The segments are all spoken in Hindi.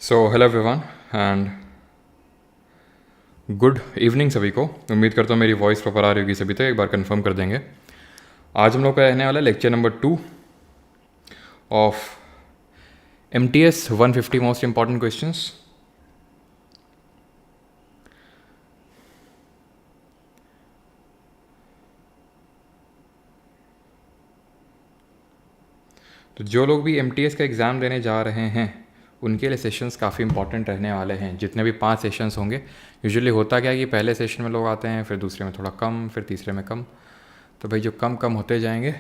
So hello everyone and good evening सभी को। उम्मीद करता हूँ मेरी वॉइस प्रॉपर आ रही होगी सभी, तो एक बार कंफर्म कर देंगे। आज हम लोग का रहने वाला lecture number 2 of MTS 150 most important questions. तो जो लोग भी MTS का एग्ज़ाम देने जा रहे हैं उनके लिए सेशंस काफ़ी इंपॉर्टेंट रहने वाले हैं। जितने भी 5 सेशंस होंगे, यूजुअली होता क्या है कि पहले सेशन में लोग आते हैं, फिर दूसरे में थोड़ा कम, फिर तीसरे में कम। तो भाई जो कम कम होते जाएंगे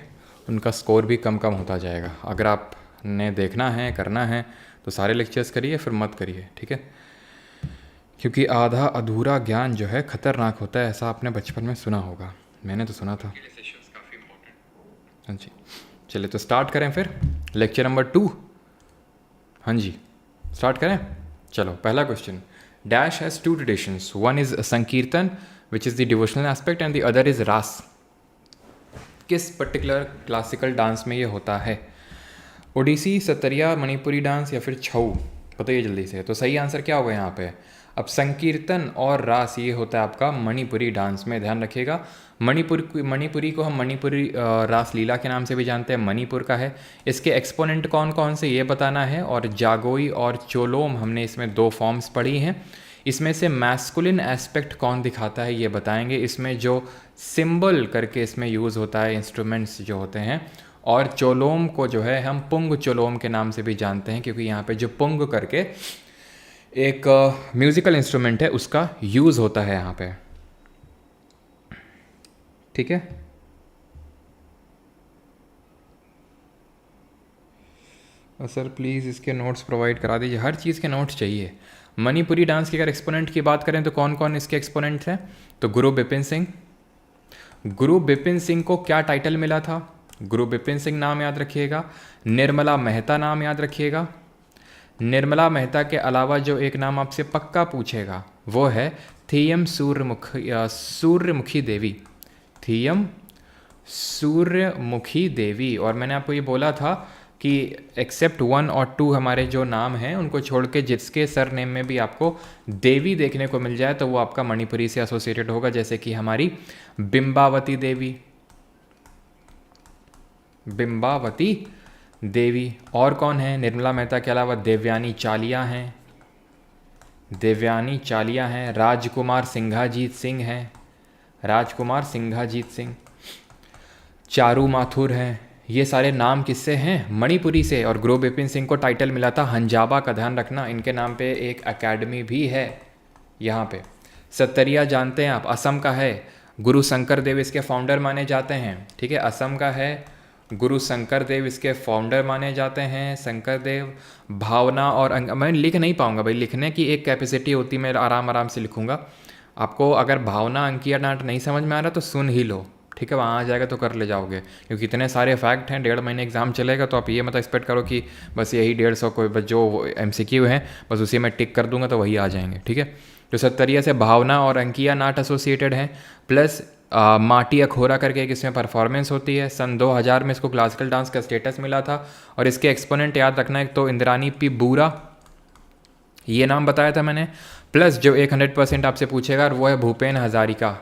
उनका स्कोर भी कम कम होता जाएगा। अगर आपने देखना है, करना है, तो सारे लेक्चर्स करिए, फिर मत करिए, ठीक है? क्योंकि आधा अधूरा ज्ञान जो है खतरनाक होता है, ऐसा आपने बचपन में सुना होगा, मैंने तो सुना था। हाँ जी, चलिए तो स्टार्ट करें फिर लेक्चर नंबर 2। हाँ जी, स्टार्ट करें। चलो, पहला question. Dash has 2 traditions, one is sankirtan which is the devotional aspect and the other is Raas. किस पर्टिकुलर क्लासिकल डांस में ये होता है? ओडिसी, सतरिया, मणिपुरी डांस या फिर छऊ? बताइए जल्दी से। तो सही आंसर क्या होगा यहाँ पे? अब संकीर्तन और रास ये होता है आपका मणिपुरी डांस में, ध्यान रखिएगा। मणिपुरी को हम मणिपुरी रास लीला के नाम से भी जानते हैं, मणिपुर का है। इसके एक्सपोनेंट कौन कौन से ये बताना है। और जागोई और चोलोम, हमने इसमें 2 फॉर्म्स पढ़ी हैं। इसमें से मैस्कुलिन एस्पेक्ट कौन दिखाता है ये बताएंगे। इसमें जो सिंबल करके इसमें यूज़ होता है, इंस्ट्रूमेंट्स जो होते हैं। और चोलोम को जो है हम पुंग चोलोम के नाम से भी जानते हैं, क्योंकि यहाँ पे जो पुंग करके एक म्यूज़िकल इंस्ट्रूमेंट है उसका यूज़ होता है यहाँ पे, ठीक है? सर प्लीज़ इसके नोट्स प्रोवाइड करा दीजिए, हर चीज़ के नोट्स चाहिए। मणिपुरी डांस की अगर एक्सपोनेंट की बात करें तो कौन कौन इसके एक्सपोनेंट्स हैं? तो गुरु बिपिन सिंह। गुरु बिपिन सिंह को क्या टाइटल मिला था? गुरु बिपिन सिंह नाम याद रखिएगा। निर्मला मेहता नाम याद रखिएगा। निर्मला मेहता के अलावा जो एक नाम आपसे पक्का पूछेगा वो है थियम सूर्यमुखी देवी। थियम सूर्यमुखी देवी। और मैंने आपको ये बोला था कि एक्सेप्ट 1 और 2 हमारे जो नाम हैं उनको छोड़ के जिसके सर नेम में भी आपको देवी देखने को मिल जाए तो वो आपका मणिपुरी से एसोसिएटेड होगा, जैसे कि हमारी बिंबावती देवी, बिंबावती देवी। और कौन है? निर्मला मेहता के अलावा देवयानी चालिया हैं, देवयानी चालिया हैं। राजकुमार सिंघाजीत सिंह हैं, राजकुमार सिंघाजीत सिंह। चारू माथुर हैं। ये सारे नाम किससे हैं? मणिपुरी से। और गुरु बिपिन सिंह को टाइटल मिला था हंजाबा का, ध्यान रखना। इनके नाम पे एक एकेडमी भी है यहाँ पे। सतरिया जानते हैं आप, असम का है। गुरु शंकर देव इसके फाउंडर माने जाते हैं, ठीक है? असम का है, गुरु शंकर देव इसके फाउंडर माने जाते हैं, शंकर देव। भावना और मैं लिख नहीं पाऊंगा भाई, लिखने की एक कैपेसिटी होती, मैं आराम आराम से लिखूंगा। आपको अगर भावना अंकिया नाट नहीं समझ में आ रहा तो सुन ही लो, ठीक है? वहाँ आ जाएगा तो कर ले जाओगे, क्योंकि इतने सारे फैक्ट हैं। 1.5 महीने एग्जाम चलेगा, तो आप ये मत एक्सपेक्ट करो कि बस यही 150 को बस जो MCQ है बस उसी में टिक कर दूंगा तो वही आ जाएंगे, ठीक है? तो सत्तरिया से भावना और अंकिया नाट एसोसिएटेड हैं, प्लस माटी अखोरा करके एक इसमें परफॉर्मेंस होती है। सन 2000 में इसको क्लासिकल डांस का स्टेटस मिला था। और इसके एक्सपोनेंट याद रखना है, तो इंद्रानी पी बूरा, ये नाम बताया था मैंने। प्लस जो 100% आपसे पूछेगा वो है भूपेन हज़ारिका।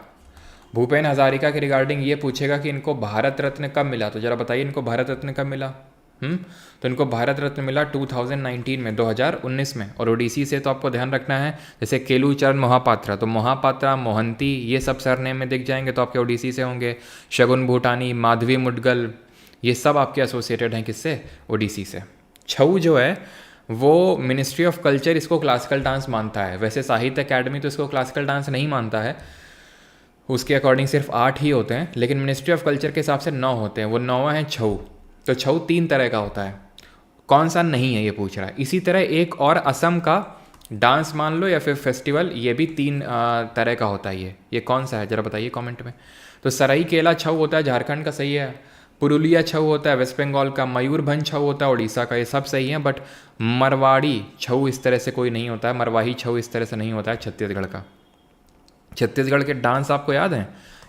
भूपेन हज़ारिका के रिगार्डिंग ये पूछेगा कि इनको भारत रत्न कब मिला, तो ज़रा बताइए इनको भारत रत्न कब मिला? तो इनको भारत रत्न मिला 2019 में, 2019 में। और ओडिसी से तो आपको ध्यान रखना है, जैसे केलूचरण मोहापात्रा, तो मोहापात्रा, मोहंती, ये सब सरनेम में दिख जाएंगे तो आपके ओडिसी से होंगे। शगुन भूटानी, माधवी मुडगल, ये सब आपके एसोसिएटेड हैं किससे? ओडिसी से। छऊ जो है वो मिनिस्ट्री ऑफ कल्चर इसको क्लासिकल डांस मानता है, वैसे साहित्य अकेडमी तो इसको क्लासिकल डांस नहीं मानता है, उसके अकॉर्डिंग सिर्फ 8 ही होते हैं। लेकिन मिनिस्ट्री ऑफ कल्चर के हिसाब से 9 होते हैं, वो 9वां है छऊ। तो छऊ 3 तरह का होता है, कौन सा नहीं है ये पूछ रहा है। इसी तरह एक और असम का डांस मान लो या फिर फेस्टिवल, ये भी 3 तरह का होता है। ये कौन सा है ज़रा बताइए कमेंट में। तो सराईकेला छऊ होता है झारखंड का, सही है। पुरुलिया छऊ होता है वेस्ट बंगाल का। मयूरभंज छऊ होता है उड़ीसा का। ये सब सही है, बट मरवाड़ी छऊ इस तरह से कोई नहीं होता है, मरवाही छऊ इस तरह से नहीं होता है छत्तीसगढ़ का। छत्तीसगढ़ के डांस आपको याद हैं?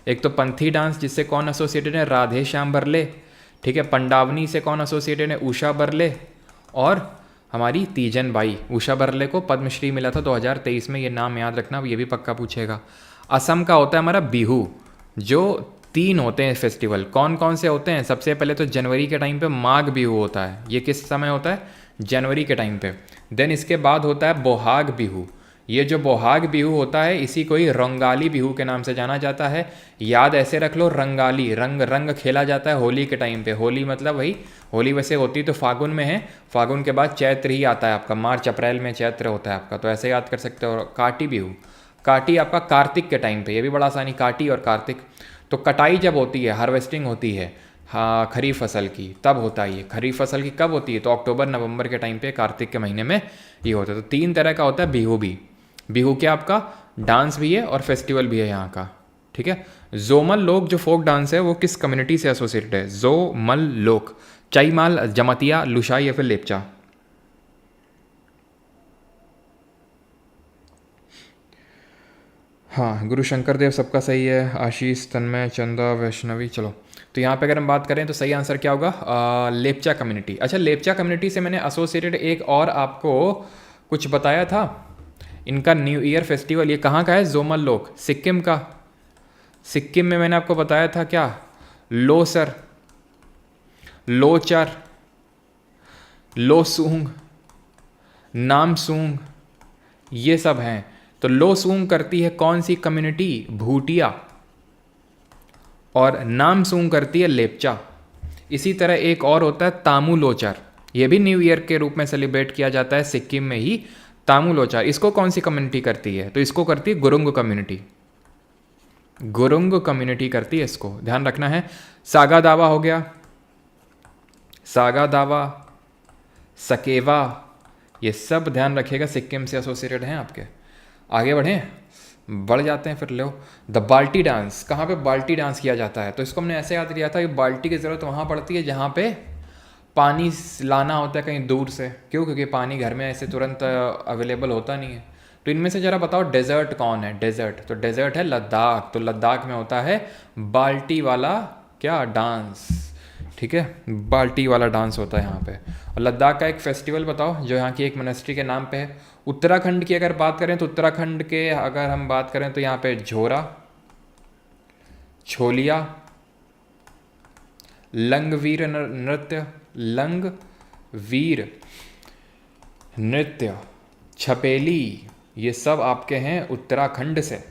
एक तो पंथी डांस, जिससे कौन एसोसिएटेड है? राधे श्याम बरले, ठीक है? पंडावनी से कौन एसोसिएटेड है? उषा बरले। और हमारी तीजन बाई। उषा बर्ले को पद्मश्री मिला था 2023 में, ये नाम याद रखना, ये भी पक्का पूछेगा। असम का होता है हमारा बिहू, जो 3 होते हैं फेस्टिवल। कौन कौन से होते हैं? सबसे पहले तो जनवरी के टाइम पे माघ बिहू होता है, ये किस समय होता है? जनवरी के टाइम पे। देन इसके बाद होता है बोहाग बिहू। ये जो बोहाग बिहू होता है इसी को ही रंगाली बिहू के नाम से जाना जाता है। याद ऐसे रख लो, रंगाली, रंग रंग खेला जाता है होली के टाइम पे। होली मतलब वही, होली वैसे होती तो फागुन में है, फागुन के बाद चैत्र ही आता है आपका, मार्च अप्रैल में चैत्र होता है आपका, तो ऐसे याद कर सकते हो। काटी बिहू, काटी आपका कार्तिक के टाइम पे, ये भी बड़ा आसानी, काटी और कार्तिक। तो कटाई जब होती है, हार्वेस्टिंग होती है, हाँ, खरीफ फसल की, तब होता है ये। खरीफ फसल की कब होती है? तो अक्टूबर नवंबर के टाइम पे, कार्तिक के महीने में ये होता है। तो 3 तरह का होता है बिहू भी। बिहू क्या आपका डांस भी है और फेस्टिवल भी है यहाँ का, ठीक है। जोमल लोक जो फोक डांस है वो किस कम्युनिटी से एसोसिएटेड है? जोमल लोक, चाईमाल, जमतिया, लुशाई या फिर लेपचा? हाँ, गुरु शंकर देव सबका सही है। आशीष, तन्मय, चंदा, वैष्णवी। चलो, तो यहाँ पे अगर हम बात करें तो सही आंसर क्या होगा? लेपचा कम्युनिटी। अच्छा, लेपचा कम्युनिटी से मैंने एसोसिएटेड एक और आपको कुछ बताया था, इनका न्यू ईयर फेस्टिवल। ये कहाँ का है? जोमल लोक, सिक्किम का। सिक्किम में मैंने आपको बताया था क्या? लोसर, लोचर, लोसूंग, नामसूंग, ये सब हैं। तो लोसूंग करती है कौन सी कम्युनिटी? भूटिया। और नामसूंग करती है लेपचा। इसी तरह एक और होता है तामुलोचर, ये भी न्यू ईयर के रूप में सेलिब्रेट किया जाता है सिक्किम में ही, तामुलोचर। इसको कौन सी कम्युनिटी करती है? तो इसको करती है गुरुंग कम्युनिटी। गुरुंग कम्युनिटी करती है इसको, ध्यान रखना है। सागा दावा हो गया, सागा दावा, सकेवा, ये सब ध्यान रखिएगा, सिक्किम से एसोसिएटेड हैं आपके। आगे बढ़ें, बढ़ जाते हैं फिर। लो, द बाल्टी डांस, कहाँ पे बाल्टी डांस किया जाता है? तो इसको हमने ऐसे याद किया था कि बाल्टी की ज़रूरत वहाँ पड़ती है जहाँ पे पानी लाना होता है कहीं दूर से। क्यों? क्योंकि पानी घर में ऐसे तुरंत अवेलेबल होता नहीं है। तो इनमें से ज़रा बताओ डेजर्ट कौन है? डेजर्ट, तो डेजर्ट है लद्दाख। तो लद्दाख में होता है बाल्टी वाला क्या डांस, ठीक है, बाल्टी वाला डांस होता है यहाँ पे। और लद्दाख का एक फेस्टिवल बताओ जो यहाँ की एक मोनेस्ट्री के नाम पे है। उत्तराखंड की अगर बात करें तो उत्तराखंड के अगर हम बात करें तो यहाँ पे झोरा, छोलिया, लंगवीर नृत्य, लंगवीर नृत्य, छपेली, ये सब आपके हैं उत्तराखंड से।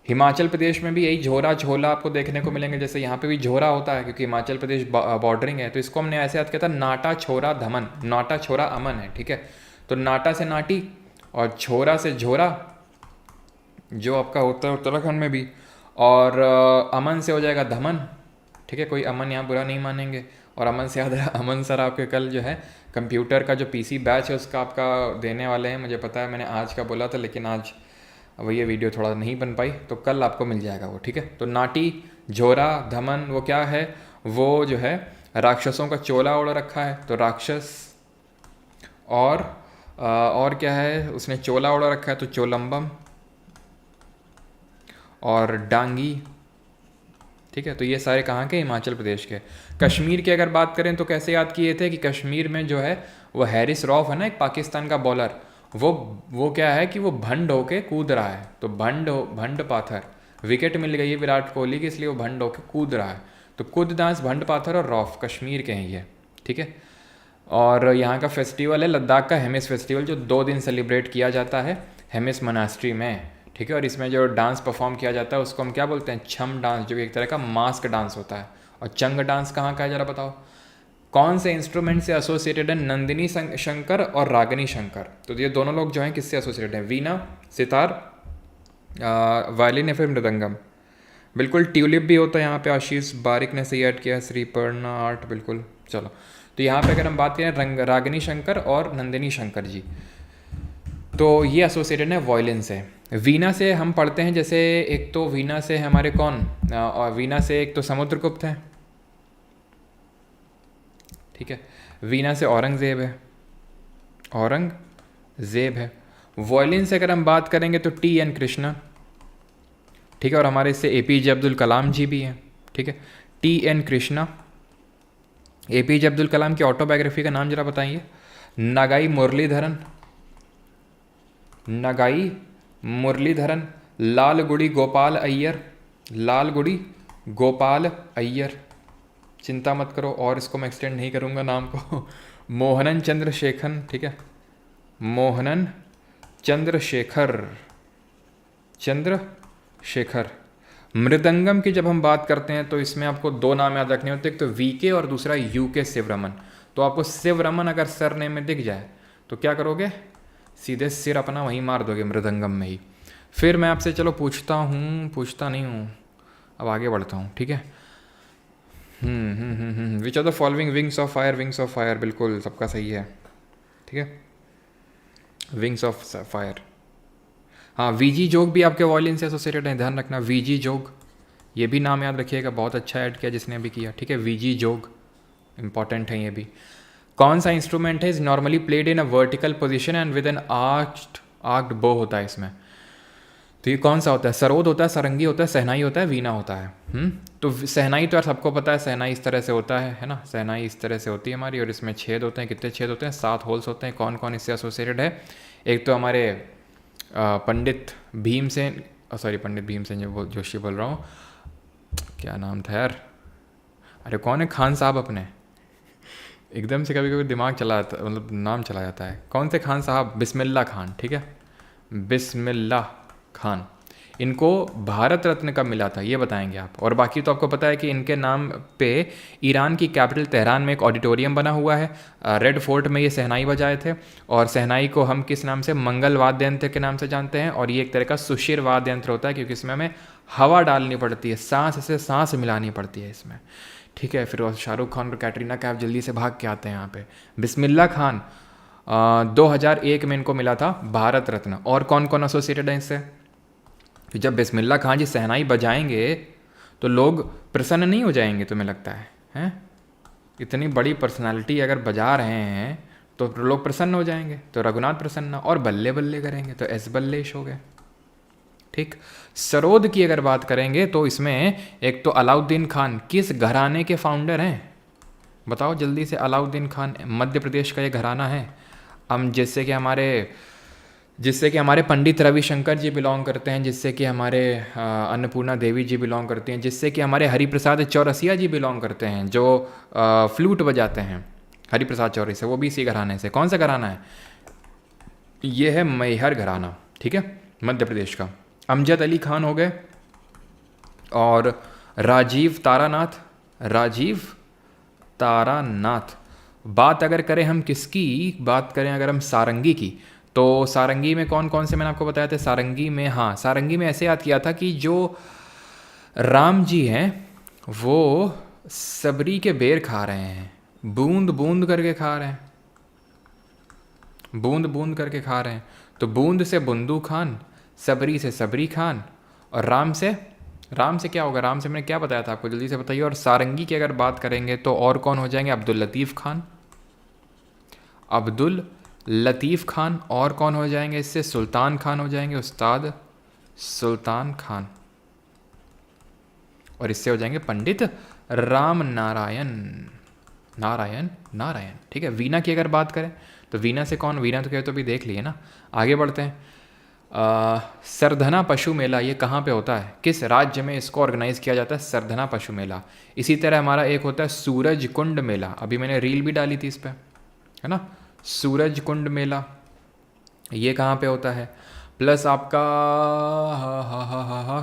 हिमाचल प्रदेश में भी यही झोरा झोला आपको देखने को मिलेंगे, जैसे यहाँ पे भी झोरा होता है क्योंकि हिमाचल प्रदेश बॉर्डरिंग है। तो इसको हमने ऐसे याद किया था, नाटा छोरा धमन, नाटा छोरा अमन है, ठीक है। तो नाटा से नाटी और छोरा से झोरा, जो आपका होता है उत्तराखंड में भी। और अमन से हो जाएगा धमन, ठीक है, कोई अमन यहाँ बुरा नहीं मानेंगे। और अमन से याद रहा, अमन सर आपके कल जो है कंप्यूटर का जो पीसी बैच है उसका आपका देने वाले हैं, मुझे पता है, मैंने आज का बोला था लेकिन आज अब ये वीडियो थोड़ा नहीं बन पाई, तो कल आपको मिल जाएगा वो, ठीक है। तो नाटी, झोरा, धमन, वो क्या है? वो जो है राक्षसों का चोला ओढ़ रखा है, तो राक्षस। और क्या है? उसने चोला ओढ़ रखा है तो चोलम्बम और डांगी, ठीक है। तो ये सारे कहाँ के? हिमाचल प्रदेश के। कश्मीर की अगर बात करें तो कैसे याद किए थे कि कश्मीर में जो है वो हैरिस रॉफ है ना, एक पाकिस्तान का बॉलर, वो क्या है कि वो भंड होके कूद रहा है। तो भंड पाथर, विकेट मिल गई है विराट कोहली की, इसलिए वो भंड होके कूद रहा है। तो कूद दांस, भंड पाथर और रॉफ कश्मीर के हैं ये, ठीक है। और यहाँ का फेस्टिवल है लद्दाख का हेमिस फेस्टिवल, जो 2 दिन सेलिब्रेट किया जाता है हेमिस मोनास्ट्री में, ठीक है। और इसमें जो डांस परफॉर्म किया जाता है उसको हम क्या बोलते हैं? छम डांस, जो एक तरह का मास्क डांस होता है। और चंग डांस कहाँ का है ज़रा बताओ? कौन से इंस्ट्रूमेंट से एसोसिएटेड है नंदिनी शंकर और रागिनी शंकर? तो ये दोनों लोग जो हैं किससे एसोसिएटेड हैं? वीणा, सितार, वायलिन या फिर मृदंगम? बिल्कुल, ट्यूलिप भी होता है यहाँ पे, आशीष बारिक ने सही ऐड किया है, श्रीपर्णा आर्ट, बिल्कुल। चलो, तो यहाँ पे अगर हम बात करें रागिनी शंकर और नंदिनी शंकर जी, तो ये एसोसिएटेड है वायलिन से। वीणा से हम पढ़ते हैं, जैसे एक तो वीणा से हमारे कौन, और वीणा से एक तो समुद्रगुप्त है, ठीक है। वीणा से औरंगजेब है, औरंगजेब है। वायलिन से अगर हम बात करेंगे तो TN कृष्णा, ठीक है। और हमारे इससे APJ अब्दुल कलाम जी भी हैं, ठीक है। TN कृष्णा। APJ अब्दुल कलाम की ऑटोबायोग्राफी का नाम जरा बताइए। नगाई मुरलीधरन, नगाई मुरलीधरन। लालगुड़ी गोपाल अय्यर, लालगुड़ी गोपाल अय्यर, चिंता मत करो और इसको मैं एक्सटेंड नहीं करूँगा नाम को। मोहनन चंद्रशेखर, ठीक है, मोहनन चंद्रशेखर, चंद्रशेखर। मृदंगम की जब हम बात करते हैं तो इसमें आपको दो नाम याद रखने होते हैं, एक तो वीके और दूसरा यूके शिवरमन। तो आपको शिवरमन अगर सरनेम में दिख जाए तो क्या करोगे, सीधे सिर अपना वहीं मार दोगे मृदंगम में ही। फिर मैं आपसे चलो पूछता हूँ, पूछता नहीं हूँ, अब आगे बढ़ता हूँ, ठीक है। Which are the following Wings of Fire, Wings of Fire, बिल्कुल सबका सही है, ठीक है, विंग्स ऑफ फायर। हाँ, वीजी जोग भी आपके वॉयलिन से एसोसिएटेड है, ध्यान रखना, वीजी जोग, ये भी नाम याद रखिएगा, बहुत अच्छा ऐड किया जिसने अभी किया, ठीक है, वीजी जोग इंपॉर्टेंट है ये भी। कौन सा इंस्ट्रूमेंट है, is normally played in a vertical position and with an arched bow होता है इसमें। तो ये कौन सा होता है, सरोद होता है, सारंगी होता है, सहनाई होता है, वीणा होता है। तो सहनाई तो यार सबको पता है, सहनाई इस तरह से होता है ना, सहनाई इस तरह से होती है हमारी, और इसमें छेद होते हैं, कितने छेद होते हैं, 7 होल्स होते हैं। कौन कौन इससे एसोसिएटेड है, एक तो हमारे पंडित भीमसेन, सॉरी पंडित भीमसेन जोशी बोल रहा हूँ, क्या नाम था यार, अरे कौन है, खान साहब अपने, एकदम से कभी कभी दिमाग चला जाता, मतलब नाम चला जाता है, कौन से खान साहब, बिस्मिल्लाह खान, ठीक है, बिस्मिल्लाह खान। इनको भारत रत्न कब मिला था ये बताएंगे आप। और बाकी तो आपको पता है कि इनके नाम पे ईरान की कैपिटल तेहरान में एक ऑडिटोरियम बना हुआ है, रेड फोर्ट में ये सहनाई बजाए थे, और सहनाई को हम किस नाम से, मंगल वाद्य यंत्र के नाम से जानते हैं। और ये एक तरह का सुशिर वाद्य यंत्र होता है, क्योंकि इसमें हमें हवा डालनी पड़ती है, सांस से सांस मिलानी पड़ती है इसमें, ठीक है। फिर शाहरुख खान और कैटरीना कैफ जल्दी से भाग के आते हैं यहाँ पे। बिस्मिल्लाह खान 2001 में इनको मिला था भारत रत्न। और कौन कौन एसोसिएटेड है इससे, कि जब बिस्मिल्लाह खान जी सहनाई बजाएंगे तो लोग प्रसन्न नहीं हो जाएंगे, तुम्हें लगता है, हैं? इतनी बड़ी पर्सनालिटी अगर बजा रहे हैं तो लोग प्रसन्न हो जाएंगे, तो रघुनाथ प्रसन्न, और बल्ले बल्ले करेंगे तो एस बल्लेश हो गए, ठीक। सरोद की अगर बात करेंगे तो इसमें एक तो अलाउद्दीन खान, किस घराने के फाउंडर हैं बताओ जल्दी से। अलाउद्दीन खान मध्य प्रदेश का ये घराना है। हम जिससे कि हमारे पंडित रविशंकर जी बिलोंग करते हैं, जिससे कि हमारे अन्नपूर्णा देवी जी बिलोंग करती हैं, जिससे कि हमारे हरिप्रसाद चौरसिया जी बिलोंग करते हैं, जो फ्लूट बजाते हैं, हरिप्रसाद चौरसिया, वो भी इसी घराने से। कौन सा घराना है ये, है मैहर घराना, ठीक है, मध्य प्रदेश का। अमजद अली खान हो गए, और राजीव तारानाथ, राजीव तारानाथ। बात अगर करें हम किसकी, बात करें अगर हम सारंगी की, तो सारंगी में कौन कौन से मैंने आपको बताया था, सारंगी में, हाँ सारंगी में ऐसे याद किया था कि जो राम जी हैं वो सबरी के बेर खा रहे हैं, बूंद बूंद करके खा रहे हैं, बूंद बूंद करके खा रहे हैं। तो बूंद से बुंदू खान, सबरी से सबरी खान, और राम से क्या होगा, राम से मैंने क्या बताया था आपको, जल्दी से बताइए। और सारंगी की अगर बात करेंगे तो और कौन हो जाएंगे, अब्दुल लतीफ़ खान, अब्दुल लतीफ़ खान। और कौन हो जाएंगे इससे, सुल्तान खान हो जाएंगे, उस्ताद सुल्तान खान। और इससे हो जाएंगे पंडित राम नारायण, नारायण नारायण, ठीक है। वीणा की अगर बात करें तो वीणा से कौन, वीणा तो कहे तो भी देख लिए ना। आगे बढ़ते हैं। सरधना पशु मेला, ये कहाँ पे होता है, किस राज्य में इसको ऑर्गेनाइज किया जाता है, सरधना पशु मेला। इसी तरह हमारा एक होता है सूरज कुंड मेला, अभी मैंने रील भी डाली थी इस पर, है ना, सूरज कुंड मेला, ये कहाँ पे होता है। प्लस आपका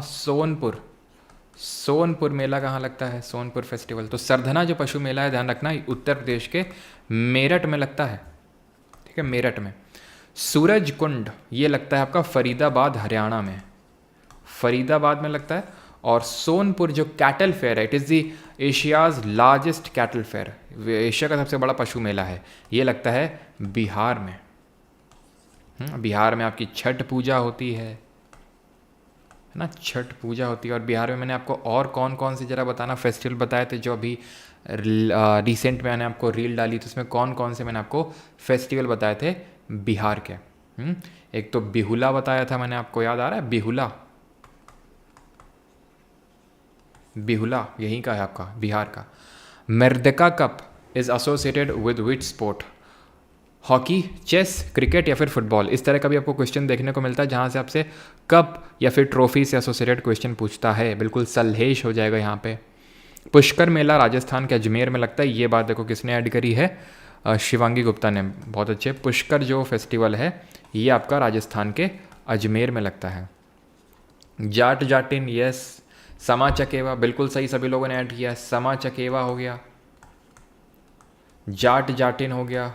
सोनपुर, सोनपुर मेला कहाँ लगता है, सोनपुर फेस्टिवल। तो सरधना जो पशु मेला है, ध्यान रखना, उत्तर प्रदेश के मेरठ में लगता है, ठीक है, मेरठ में। सूरज कुंड ये लगता है आपका फरीदाबाद हरियाणा में, फरीदाबाद में लगता है। और सोनपुर जो कैटल फेयर है, it is the Asia's largest cattle fair, Asia का सबसे बड़ा पशु मेला है, ये लगता है बिहार में। बिहार में आपकी छठ पूजा होती है ना, छठ पूजा होती है। और बिहार में मैंने आपको और कौन कौन से जरा बताना फेस्टिवल बताए थे जो अभी रिसेंट में मैंने आपको रील डाली, तो उसमें कौन कौन से मैंने आपको फेस्टिवल बताए थे बिहार के। एक तो बिहुला बताया था मैंने आपको, याद आ रहा है, बिहुला, बिहुला यहीं का है आपका, बिहार का। Merdeka cup is associated with which sport, hockey, chess, cricket या फिर फुटबॉल, इस तरह का भी आपको क्वेश्चन देखने को मिलता है जहाँ से आपसे कप या फिर ट्रॉफी से एसोसिएटेड क्वेश्चन पूछता है। बिल्कुल सलहेश हो जाएगा यहाँ पे। पुष्कर मेला राजस्थान के अजमेर में लगता है, ये बात देखो किसने ऐड करी है, शिवांगी गुप्ता ने, बहुत अच्छे। पुष्कर जो फेस्टिवल है ये आपका राजस्थान के अजमेर में लगता है। जाट जाटिन, यस। समा चकेवा, बिल्कुल सही, सभी लोगों ने ऐड किया। समा चकेवा हो गया, जाट जाटिन हो गया।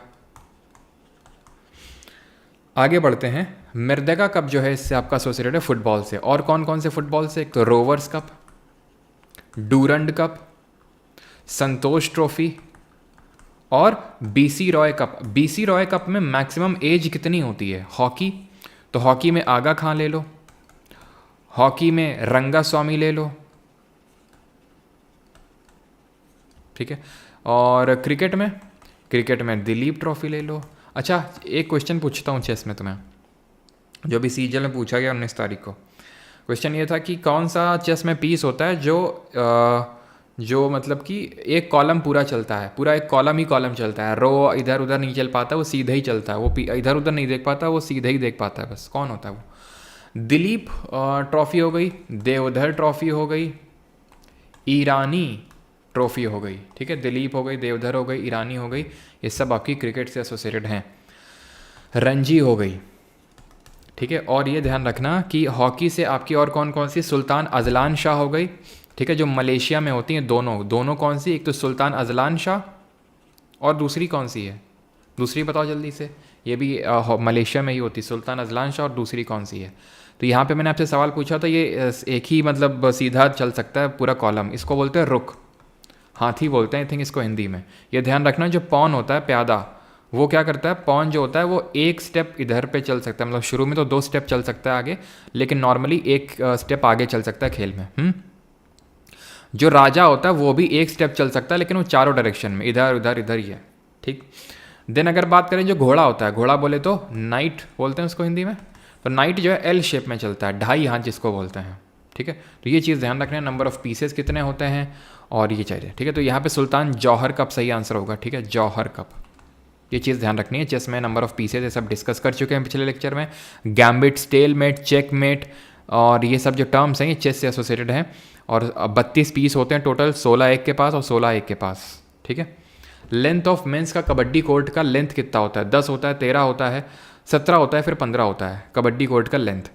आगे बढ़ते हैं। मृदगा कप जो है इससे आपका एसोसिएटेड है फुटबॉल से। और कौन कौन से फुटबॉल से? एक तो रोवर्स कप, डूरंड कप, संतोष ट्रॉफी और BC Roy cup. BC Roy cup में मैक्सिमम एज कितनी होती है? हॉकी, तो हॉकी में आगा खां ले लो, हॉकी में रंगा स्वामी ले लो, ठीक है। और क्रिकेट में, क्रिकेट में दिलीप ट्रॉफी ले लो। अच्छा, एक क्वेश्चन पूछता हूँ चेस में तुम्हें, जो भी सीजल में पूछा गया 19 तारीख को। क्वेश्चन ये था कि कौन सा चेस में पीस होता है जो मतलब कि एक कॉलम पूरा चलता है, पूरा एक कॉलम ही कॉलम चलता है, रो इधर उधर नहीं चल पाता, वो सीधे ही चलता है, वो इधर उधर नहीं देख पाता, वो सीधे ही देख पाता है बस। कौन होता है वो? दिलीप ट्रॉफी हो गई, देवधर ट्रॉफी हो गई, ईरानी ट्रॉफी हो गई, ठीक है। दिलीप हो गई, देवधर हो गई, ईरानी हो गई, ये सब आपकी क्रिकेट से एसोसिएटेड हैं। रणजी हो गई, ठीक है। और ये ध्यान रखना कि हॉकी से आपकी और कौन कौन सी? सुल्तान अजलान शाह हो गई, ठीक है, जो मलेशिया में होती हैं दोनों कौन सी? एक तो सुल्तान अजलान शाह और दूसरी कौन सी है? दूसरी बताओ जल्दी से। ये भी मलेशिया में ही होती, सुल्तान अजलान शाह, और दूसरी कौन सी है? तो यहाँ पे मैंने आपसे सवाल पूछा था, ये एक ही मतलब सीधा चल सकता है पूरा कॉलम, इसको बोलते हैं रुख, हाथी बोलते हैं आई थिंक इसको हिंदी में। ये ध्यान रखना, जो पॉन होता है प्यादा, वो क्या करता है? पॉन जो होता है वो एक स्टेप इधर पे चल सकता है, मतलब शुरू में तो 2 स्टेप चल सकता है आगे, लेकिन नॉर्मली एक स्टेप आगे चल सकता है खेल में। जो राजा होता है वो भी एक स्टेप चल सकता है, लेकिन वो चारों डायरेक्शन में, इधर उधर इधर ही है, ठीक। देन अगर बात करें जो घोड़ा होता है, घोड़ा बोले तो नाइट बोलते हैं उसको हिंदी में, तो नाइट जो है एल शेप में चलता है, 2.5 हाथ जिसको बोलते हैं, ठीक है। तो ये चीज़ ध्यान रखना है, नंबर ऑफ पीसेस कितने होते हैं और ये चाहिए, ठीक है। तो यहाँ पे सुल्तान जौहर कप सही आंसर होगा, ठीक है, जौहर कप। ये चीज़ ध्यान रखनी है। चेस में नंबर ऑफ पीसेस ये सब डिस्कस कर चुके हैं पिछले लेक्चर में। गैम्बिट, स्टेलमेट, चेकमेट और ये सब जो टर्म्स हैं ये चेस से एसोसिएटेड हैं। और 32 पीस होते हैं टोटल, 16 एक के पास और 16 एक के पास, ठीक है। लेंथ ऑफ मेंस का कबड्डी कोर्ट का लेंथ कितना होता है? 10 होता है, 13 होता है, 17 होता है, फिर 15 होता है कबड्डी कोर्ट का लेंथ।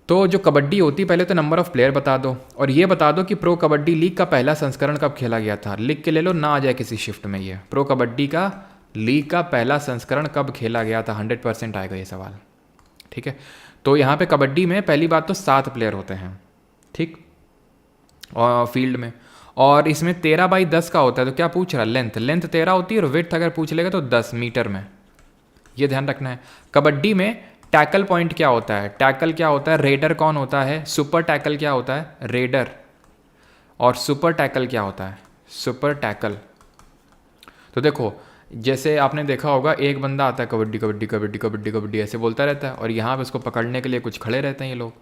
तो जो कबड्डी होती है, पहले तो नंबर ऑफ प्लेयर बता दो और ये बता दो कि प्रो कबड्डी लीग का पहला संस्करण कब खेला गया था। लिख के ले लो, ना आ जाए किसी शिफ्ट में। ये प्रो कबड्डी का लीग का पहला संस्करण कब खेला गया था, 100% आएगा ये सवाल, ठीक है। तो यहाँ पे कबड्डी में पहली बात तो 7 प्लेयर होते हैं, ठीक, और फील्ड में, और इसमें 13/10 का होता है। तो क्या पूछ रहा है? लेंथ 13 होती है और विड्थ अगर पूछ लेगा तो 10 मीटर में, ये ध्यान रखना है। कबड्डी में टैकल पॉइंट क्या होता है? टैकल क्या होता है? रेडर कौन होता है? सुपर टैकल क्या होता है? रेडर। और सुपर टैकल क्या होता है? Super tackle. तो देखो, जैसे आपने देखा होगा एक बंदा आता है कबड्डी कबड्डी कबड्डी कबड्डी कबड्डी ऐसे बोलता रहता है, और यहाँ पे उसको पकड़ने के लिए कुछ खड़े रहते हैं ये लोग,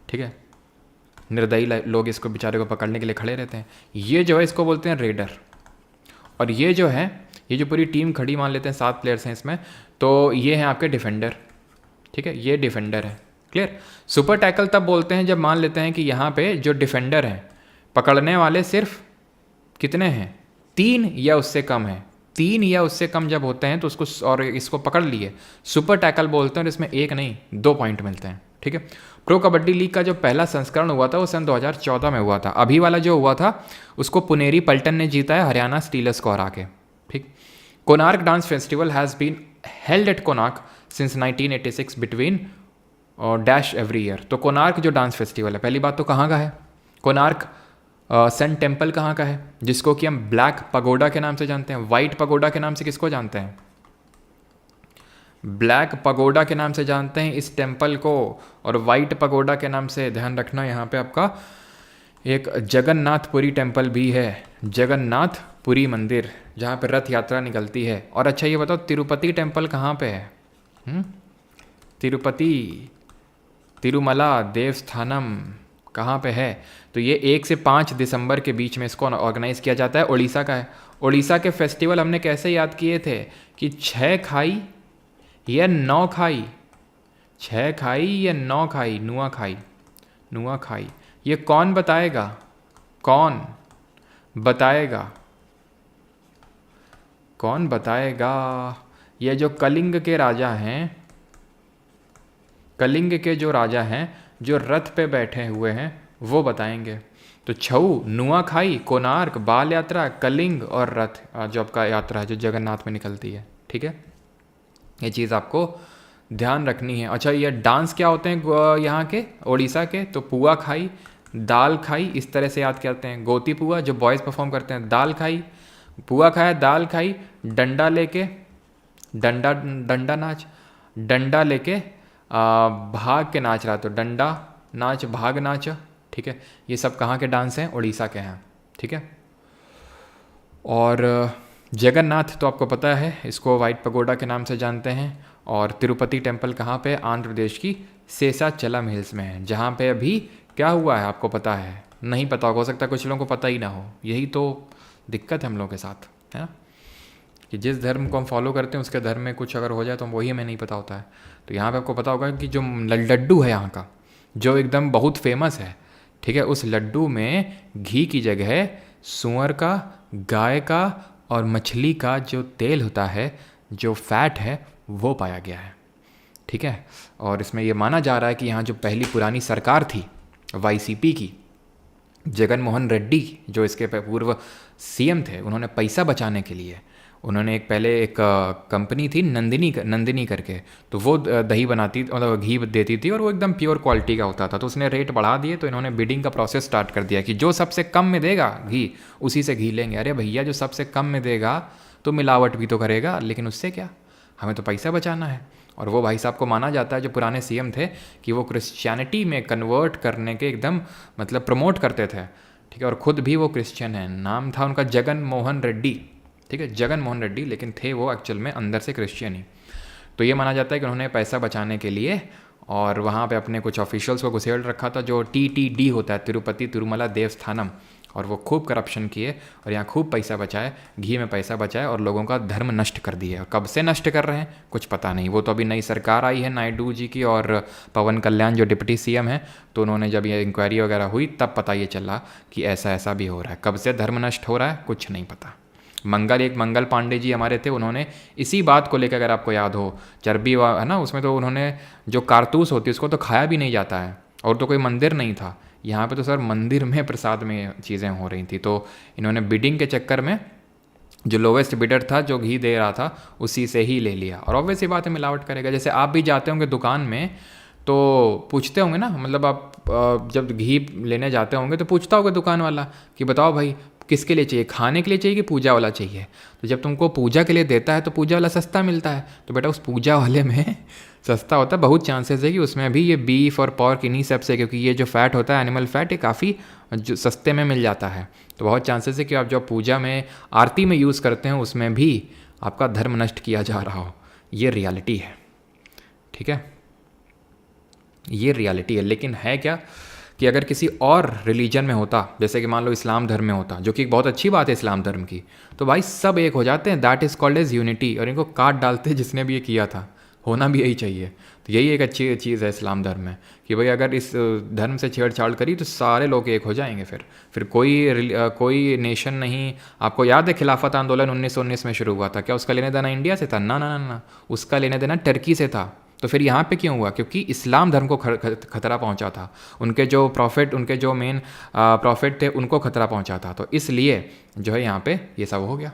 ठीक है, निर्दयी लोग इसको बेचारे को पकड़ने के लिए खड़े रहते हैं। ये जो है इसको बोलते हैं रेडर। और ये जो है, ये जो पूरी टीम खड़ी मान लेते हैं, 7 प्लेयर्स हैं इसमें, तो ये हैं आपके डिफेंडर, ठीक है, ये डिफेंडर है, क्लियर। सुपर टैकल तब बोलते हैं जब मान लेते हैं कि यहाँ पे जो डिफेंडर हैं, पकड़ने वाले सिर्फ कितने हैं? 3 या उससे कम है। 3 या उससे कम जब होते हैं तो उसको, और इसको पकड़ लिए, सुपर टैकल बोलते हैं, और इसमें 1 नहीं 2 पॉइंट मिलते हैं, ठीक है। प्रो कबड्डी लीग का जो पहला संस्करण हुआ था वो सन 2014 में हुआ था। अभी वाला जो हुआ था उसको पुनेरी पल्टन ने जीता है हरियाणा स्टीलर्स को हरा के, ठीक। Konark dance festival has been held at Konark since 1986 between dash every year. तो कोणार्क जो डांस फेस्टिवल है, पहली बात तो कहाँ का है? कोणार्क सन टेम्पल कहाँ का है, जिसको कि हम ब्लैक पगोडा के नाम से जानते हैं। वाइट पगोडा के नाम से किसको जानते हैं? ब्लैक पगोडा के नाम से जानते हैं इस टेम्पल को, और वाइट पगोडा के नाम से, ध्यान रखना, यहाँ पे आपका एक जगन्नाथपुरी टेम्पल भी है, जगन्नाथपुरी मंदिर, जहाँ पे रथ यात्रा निकलती है। और अच्छा ये बताओ, तिरुपति टेम्पल कहाँ पे है? तिरुपति, तिरुमला देवस्थानम कहाँ पे है? तो ये 1 से 5 दिसंबर के बीच में इसको ऑर्गेनाइज किया जाता है। उड़ीसा का है। उड़ीसा के फेस्टिवल हमने कैसे याद किए थे कि 6 खाई या नौ खाई, 6 खाई या 9 खाई, नुआ खाई, नुआ खाई, ये कौन बताएगा, कौन बताएगा, कौन बताएगा। ये जो कलिंग के राजा हैं, कलिंग के जो राजा हैं जो रथ पे बैठे हुए हैं वो बताएंगे। तो छऊ, नुआखाई, कोणार्क, बाल यात्रा, कलिंग और रथ जो आपका यात्रा है जो जगन्नाथ में निकलती है। ठीक है, ये चीज़ आपको ध्यान रखनी है। अच्छा, ये डांस क्या होते हैं यहाँ के उड़ीसा के, तो पुआ खाई, दाल खाई, इस तरह से याद करते हैं। गोती पुआ जो बॉयज़ परफॉर्म करते हैं, दाल खाई, पुआ खाया, दाल खाई, डंडा लेके, डंडा डंडा नाच, डंडा लेके भाग के नाच रहा, तो डंडा नाच, भाग नाच। ठीक है, ये सब कहाँ के डांस हैं, उड़ीसा के हैं। ठीक है, और जगन्नाथ तो आपको पता है, इसको वाइट पगोडा के नाम से जानते हैं। और तिरुपति टेम्पल कहाँ पे, आंध्र प्रदेश की शेषाचलम हिल्स में है, जहाँ पे अभी क्या हुआ है आपको पता है, नहीं पता हो सकता कुछ लोगों को पता ही ना हो। यही तो दिक्कत है हम लोगों के साथ, है ना, कि जिस धर्म को हम फॉलो करते हैं उसके धर्म में कुछ अगर हो जाए तो वही हमें नहीं पता होता है। तो यहाँ पे आपको पता होगा कि जो लड्डू है यहाँ का, जो एकदम बहुत फेमस है, ठीक है, उस लड्डू में घी की जगह सूअर का, गाय का और मछली का जो तेल होता है, जो फैट है, वो पाया गया है। ठीक है, और इसमें ये माना जा रहा है कि यहाँ जो पहली पुरानी सरकार थी वाईसीपी की, जगन मोहन रेड्डी जो इसके पूर्व सीएम थे, उन्होंने पैसा बचाने के लिए उन्होंने पहले एक कंपनी थी नंदिनी करके, तो वो दही बनाती, मतलब घी देती थी और वो एकदम प्योर क्वालिटी का होता था। तो उसने रेट बढ़ा दिए, तो इन्होंने बिडिंग का प्रोसेस स्टार्ट कर दिया कि जो सबसे कम में देगा घी, उसी से घी लेंगे। अरे भैया, जो सबसे कम में देगा तो मिलावट भी तो करेगा, लेकिन उससे क्या, हमें तो पैसा बचाना है। और वो भाई साहब को माना जाता है, जो पुराने सीएम थे, कि वो क्रिश्चियनिटी में कन्वर्ट करने के एकदम मतलब प्रमोट करते थे। ठीक है, और ख़ुद भी वो क्रिश्चियन है। नाम था उनका जगन मोहन रेड्डी। ठीक है, जगन मोहन रेड्डी, लेकिन थे वो एक्चुअल में अंदर से क्रिश्चियन ही। तो ये माना जाता है कि उन्होंने पैसा बचाने के लिए और वहाँ पे अपने कुछ ऑफिशियल्स को घुसेड़ रखा था, जो TTD होता है, तिरुपति तिरुमला देवस्थानम, और वो खूब करप्शन किए और यहाँ खूब पैसा बचाए, घी में पैसा बचाए और लोगों का धर्म नष्ट कर दिए। और कब से नष्ट कर रहे हैं कुछ पता नहीं। वो तो अभी नई सरकार आई है नायडू जी की और पवन कल्याण जो डिप्टी सीएम है, तो उन्होंने जब ये इंक्वायरी वगैरह हुई तब पता ये चला कि ऐसा ऐसा भी हो रहा है। कब से धर्म नष्ट हो रहा है कुछ नहीं पता। मंगल पांडे जी हमारे थे, उन्होंने इसी बात को लेकर, अगर आपको याद हो, चर्बी है ना, उसमें तो उन्होंने जो कारतूस होती है उसको तो खाया भी नहीं जाता है, और तो कोई मंदिर नहीं था यहाँ पे, तो सर मंदिर में प्रसाद में चीज़ें हो रही थी। तो इन्होंने बिडिंग के चक्कर में जो लोवेस्ट बिडर था, जो घी दे रहा था, उसी से ही ले लिया। और ऑब्वियस सी बात है, मिलावट करेगा। जैसे आप भी जाते होंगे दुकान में तो पूछते होंगे ना, मतलब आप जब घी लेने जाते होंगे तो पूछता होगा दुकान वाला कि बताओ भाई किसके लिए चाहिए, खाने के लिए चाहिए कि पूजा वाला चाहिए। तो जब तुमको पूजा के लिए देता है तो पूजा वाला सस्ता मिलता है, तो बेटा उस पूजा वाले में सस्ता होता है। बहुत चांसेस है कि उसमें भी ये बीफ और पॉर्क इन्हीं सब से, क्योंकि ये जो फैट होता है एनिमल फैट, ये काफ़ी जो सस्ते में मिल जाता है। तो बहुत चांसेस है कि आप जो पूजा में आरती में यूज़ करते हैं उसमें भी आपका धर्म नष्ट किया जा रहा हो। ये रियलिटी है, ठीक है, ये रियलिटी है। लेकिन है क्या कि अगर किसी और रिलीजन में होता, जैसे कि मान लो इस्लाम धर्म में होता, जो कि बहुत अच्छी बात है इस्लाम धर्म की, तो भाई सब एक हो जाते हैं, that is called as unity, और इनको काट डालते हैं जिसने भी ये किया था। होना भी यही चाहिए। तो यही एक अच्छी चीज़ है इस्लाम धर्म में, कि भाई अगर इस धर्म से छेड़छाड़ करी तो सारे लोग एक हो जाएंगे। फिर कोई नेशन नहीं। आपको याद है खिलाफत आंदोलन 1919 में शुरू हुआ था, क्या उसका लेने देना इंडिया से था? ना ना ना ना, उसका लेने देना टर्की से था। तो फिर यहाँ पे क्यों हुआ? क्योंकि इस्लाम धर्म को खतरा पहुँचा था, उनके जो प्रॉफिट, उनके जो मेन प्रॉफिट थे, उनको खतरा पहुँचा था। तो इसलिए जो है यहाँ पे ये सब हो गया।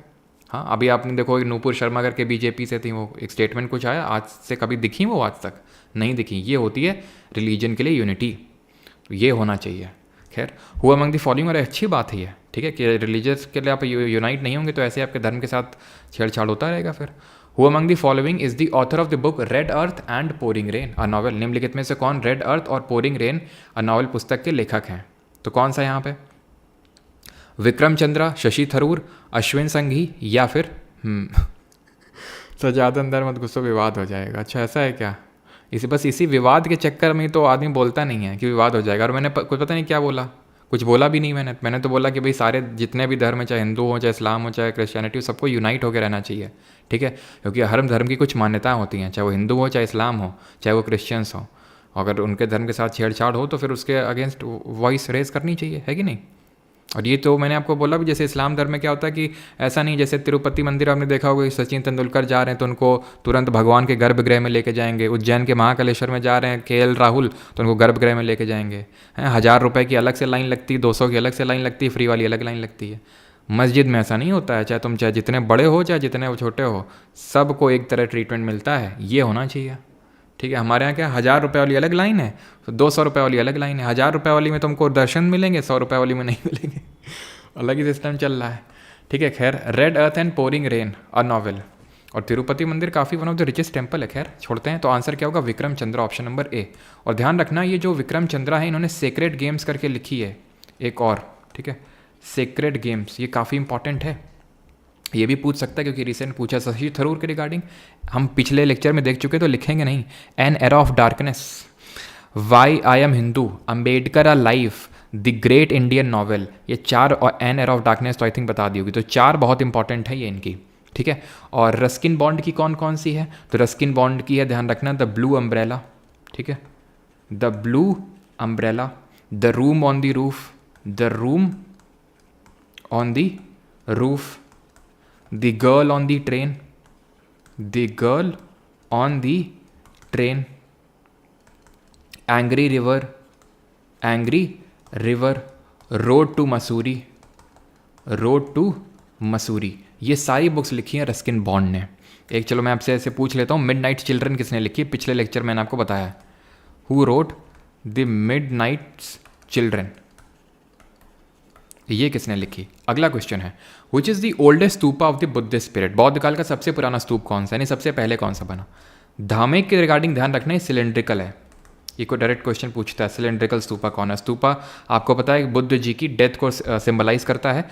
हाँ, अभी आपने देखो नूपुर शर्मा करके बीजेपी से थी, वो एक स्टेटमेंट कुछ आया, आज से कभी दिखी वो? आज तक नहीं दिखी। ये होती है रिलीजन के लिए यूनिटी, तो ये होना चाहिए। खैर, हुआ अमंग दी फॉलोइंग, और अच्छी बात है ये, ठीक है, कि रिलीजियस के लिए आप यूनाइट नहीं होंगे तो ऐसे आपके धर्म के साथ छेड़छाड़ होता रहेगा। फिर who among the following is the author of the book red earth and pouring rain a novel. निम्नलिखित में से कौन रेड अर्थ और पोरिंग रेन अ नॉवल पुस्तक के लेखक हैं? तो कौन सा यहाँ पे? विक्रम चंद्रा, शशि थरूर, अश्विन संघी, या फिर तो ज़्यादा अंदर मत घुसो, विवाद हो जाएगा। अच्छा, ऐसा है क्या? बस इसी विवाद के चक्कर में तो आदमी बोलता नहीं है कि विवाद हो जाएगा। और मैंने कुछ पता नहीं क्या बोला, कुछ बोला भी नहीं मैंने तो बोला कि भाई सारे जितने भी धर्म है, चाहे हिंदू हो, चाहे इस्लाम हो, चाहे क्रिश्चियनिटी हो, सबको यूनाइट होकर रहना चाहिए, ठीक है। क्योंकि हर धर्म की कुछ मान्यताएं होती हैं, चाहे वो हिंदू हो, चाहे इस्लाम हो, चाहे वो क्रिश्चियंस हो। अगर उनके धर्म के साथ छेड़छाड़ हो तो फिर उसके अगेंस्ट वॉइस रेज करनी चाहिए, है कि नहीं। और ये तो मैंने आपको बोला भी, जैसे इस्लाम धर्म में क्या होता है कि ऐसा नहीं, जैसे तिरुपति मंदिर आपने देखा होगा कि सचिन तेंदुलकर जा रहे हैं तो उनको तुरंत भगवान के गर्भगृह में लेके जाएंगे, उज्जैन के महाकालेश्वर में जा रहे हैं KL राहुल तो उनको गर्भगृह में लेके जाएंगे, हैं। 1000 रुपये की अलग से लाइन लगती है, 200 की अलग से लाइन लगती है, फ्री वाली अलग लाइन लगती है। मस्जिद में ऐसा नहीं होता है, चाहे जितने बड़े हो, चाहे जितने छोटे हो, सबको एक तरह ट्रीटमेंट मिलता है, ये होना चाहिए, ठीक है। हमारे यहाँ क्या 1000 रुपये वाली अलग लाइन है, तो 200 रुपये वाली अलग लाइन है। 1000 रुपये वाली में तुमको दर्शन मिलेंगे, 100 रुपये वाली में नहीं मिलेंगे। अलग ही सिस्टम चल रहा है, ठीक है। खैर, red earth and pouring rain a novel. और तिरुपति मंदिर काफ़ी one of the richest temple है। खैर छोड़ते हैं, तो आंसर क्या होगा, Vikram Chandra, option number A. और ध्यान रखना, ये जो विक्रम चंद्रा है इन्होंने सेक्रेड गेम्स करके लिखी है एक और, ठीक है। सेक्रेड गेम्स ये काफ़ी इंपॉर्टेंट है, ये भी पूछ सकता है क्योंकि रिसेंट पूछा शशि थरूर के रिगार्डिंग, हम पिछले लेक्चर में देख चुके तो लिखेंगे नहीं। An era of darkness, why I am Hindu, Ambedkar a life, the great Indian novel, ये 4, और एन एरा ऑफ डार्कनेस तो आई थिंक बता दी होगी, तो 4 बहुत इंपॉर्टेंट है ये इनकी, ठीक है। और रस्किन बॉन्ड की कौन कौन सी है, तो रस्किन बॉन्ड की है, ध्यान रखना, द ब्लू अम्ब्रेला, ठीक है, the blue umbrella, the room on the roof, the room on the roof, The girl on the train, the girl on the train, angry river, angry river, road to Missouri, road to Missouri। ये सारी बुक्स लिखी हैं रस्किन बॉन्ड ने। एक चलो मैं आपसे ऐसे पूछ लेता हूँ, मिडनाइट चिल्ड्रन किसने लिखी, पिछले लेक्चर मैंने आपको बताया है, who wrote the Midnights children, ये किसने लिखी। अगला क्वेश्चन है, विच is the oldest stupa of the Buddhist spirit, बौद्ध काल का सबसे पुराना स्तूप कौन सा है, यानी सबसे पहले कौन सा बना। धार्मिक के रिगार्डिंग ध्यान रखना, है सिलेंड्रिकल है, ये कोई डायरेक्ट क्वेश्चन पूछता है, सिलेंड्रिकल स्तूपा कौन है। स्तूपा आपको पता है बुद्ध जी की डेथ को सिंबलाइज करता है,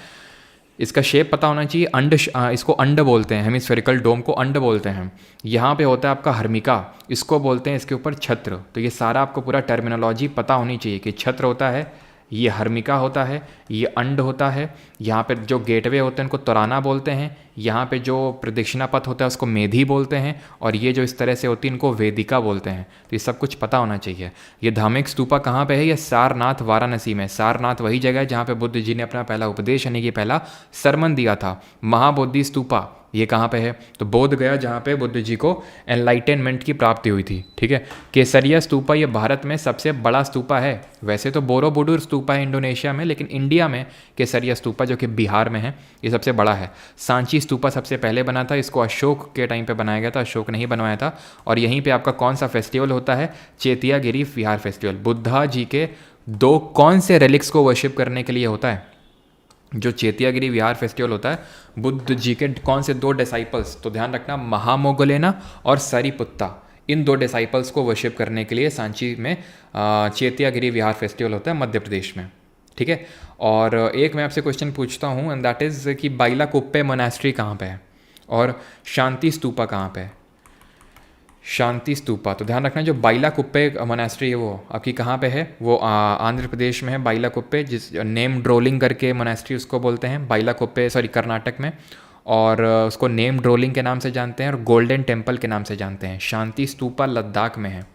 इसका शेप पता होना चाहिए, अंड, इसको अंड बोलते हैं, हेमिस्फेरिकल डोम को अंड बोलते हैं। यहाँ पे होता है आपका हर्मिका, इसको बोलते हैं इसके ऊपर छत्र। तो ये सारा आपको पूरा टर्मिनोलॉजी पता होनी चाहिए कि छत्र होता है, ये हर्मिका होता है, ये अंड होता है, यहाँ पे जो गेटवे होते हैं उनको तोराना बोलते हैं, यहाँ पे जो प्रदक्षिणा पथ होता है उसको मेधी बोलते हैं, और ये जो इस तरह से होती है इनको वेदिका बोलते हैं। तो ये सब कुछ पता होना चाहिए। ये धार्मिक स्तूपा कहाँ पे है, ये सारनाथ वाराणसी में। सारनाथ वही जगह है जहाँ पे बुद्ध जी ने अपना पहला उपदेश यानी कि पहला सरमन दिया था। महाबोधि स्तूपा ये कहाँ पे है, तो बोध गया, जहाँ पे बुद्ध जी को एनलाइटेनमेंट की प्राप्ति हुई थी, ठीक है। केसरिया स्तूपा ये भारत में सबसे बड़ा स्तूपा है, वैसे तो बोरोबुडुर स्तूपा है इंडोनेशिया में, लेकिन इंडिया में केसरिया स्तूपा जो कि बिहार में है ये सबसे बड़ा है। सांची स्तूपा सबसे पहले बना था, इसको अशोक के टाइम पे बनाया गया था, अशोक ने ही बनवाया था। और यहीं पे आपका कौन सा फेस्टिवल होता है, चेतियागिरी विहार फेस्टिवल। बुद्धा जी के 2 कौन से रेलिक्स को वर्शिप करने के लिए होता है, जो चेतियागिरी विहार फेस्टिवल होता है, बुद्ध जी के कौन से 2 डिसाइपल्स, तो ध्यान रखना, महामोगलेना और सरीपुत्ता, इन 2 डिसाइपल्स को वर्शिप करने के लिए सांची में चेतियागिरी विहार फेस्टिवल होता है मध्य प्रदेश में, ठीक है। और एक मैं आपसे क्वेश्चन पूछता हूँ, एंड दैट इज़ कि बाइलाकुप्पे मोनास्ट्री कहाँ पे है और शांति स्तूपा कहाँ पे है। शांति स्तूपा, तो ध्यान रखना, जो बाइलाकुप्पे मोनास्ट्री है वो आपकी कहाँ पे है, वो आंध्र प्रदेश में है बाइलाकुप्पे, जिस नेम ड्रोलिंग करके मोनास्ट्री उसको बोलते हैं, बाइलाकुप्पे सॉरी कर्नाटक में, और उसको नेम ड्रोलिंग के नाम से जानते हैं और गोल्डन टेम्पल के नाम से जानते हैं। शांति स्तूपा लद्दाख में है,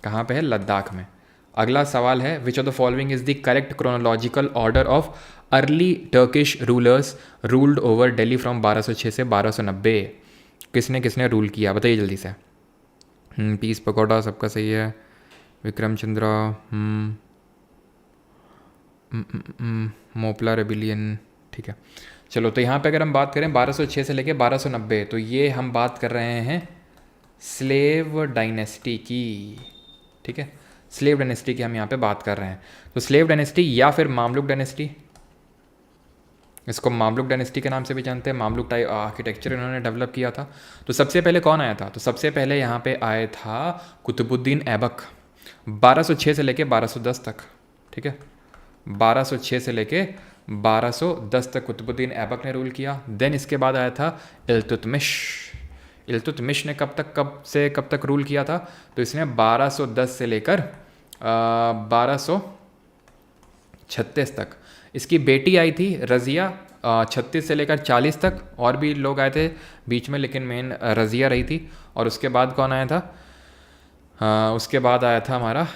कहाँ पे है, लद्दाख में। अगला सवाल है, विच of the following is the correct chronological order of early Turkish rulers ruled over Delhi from 1206 से 1290। किसने किसने रूल किया, बताइए जल्दी से। पीस पकौड़ा सबका सही है, विक्रम चंद्रा, मोपला रेबिलियन, ठीक है। चलो, तो यहाँ पे अगर हम बात करें 1206 से लेके 1290, तो ये हम बात कर रहे हैं स्लेव डायनेस्टी की, ठीक है। स्लेव डायनेस्टी की हम यहाँ पे बात कर रहे हैं। तो स्लेव डायनेस्टी या फिर मामलुक डायनेस्टी, इसको मामलुक डायनेस्टी के नाम से भी जानते हैं। मामलुक टाइप आर्किटेक्चर इन्होंने डेवलप किया था। तो सबसे पहले कौन आया था, तो सबसे पहले यहाँ पे आया था कुतुबुद्दीन ऐबक, 1206 से लेके 1210 तक, ठीक है। 1206 से लेके 1210 तक कुतुबुद्दीन ऐबक ने रूल किया। देन इसके बाद आया था इल्तुतमिश। इल्तुतमिश ने कब से कब तक रूल किया था, तो इसने 1210 से लेकर 1200 36 तक। इसकी बेटी आई थी रज़िया 36 से लेकर 40 तक, और भी लोग आए थे बीच में, लेकिन मेन रज़िया रही थी। और उसके बाद कौन आया था? उसके बाद आया था हमारा,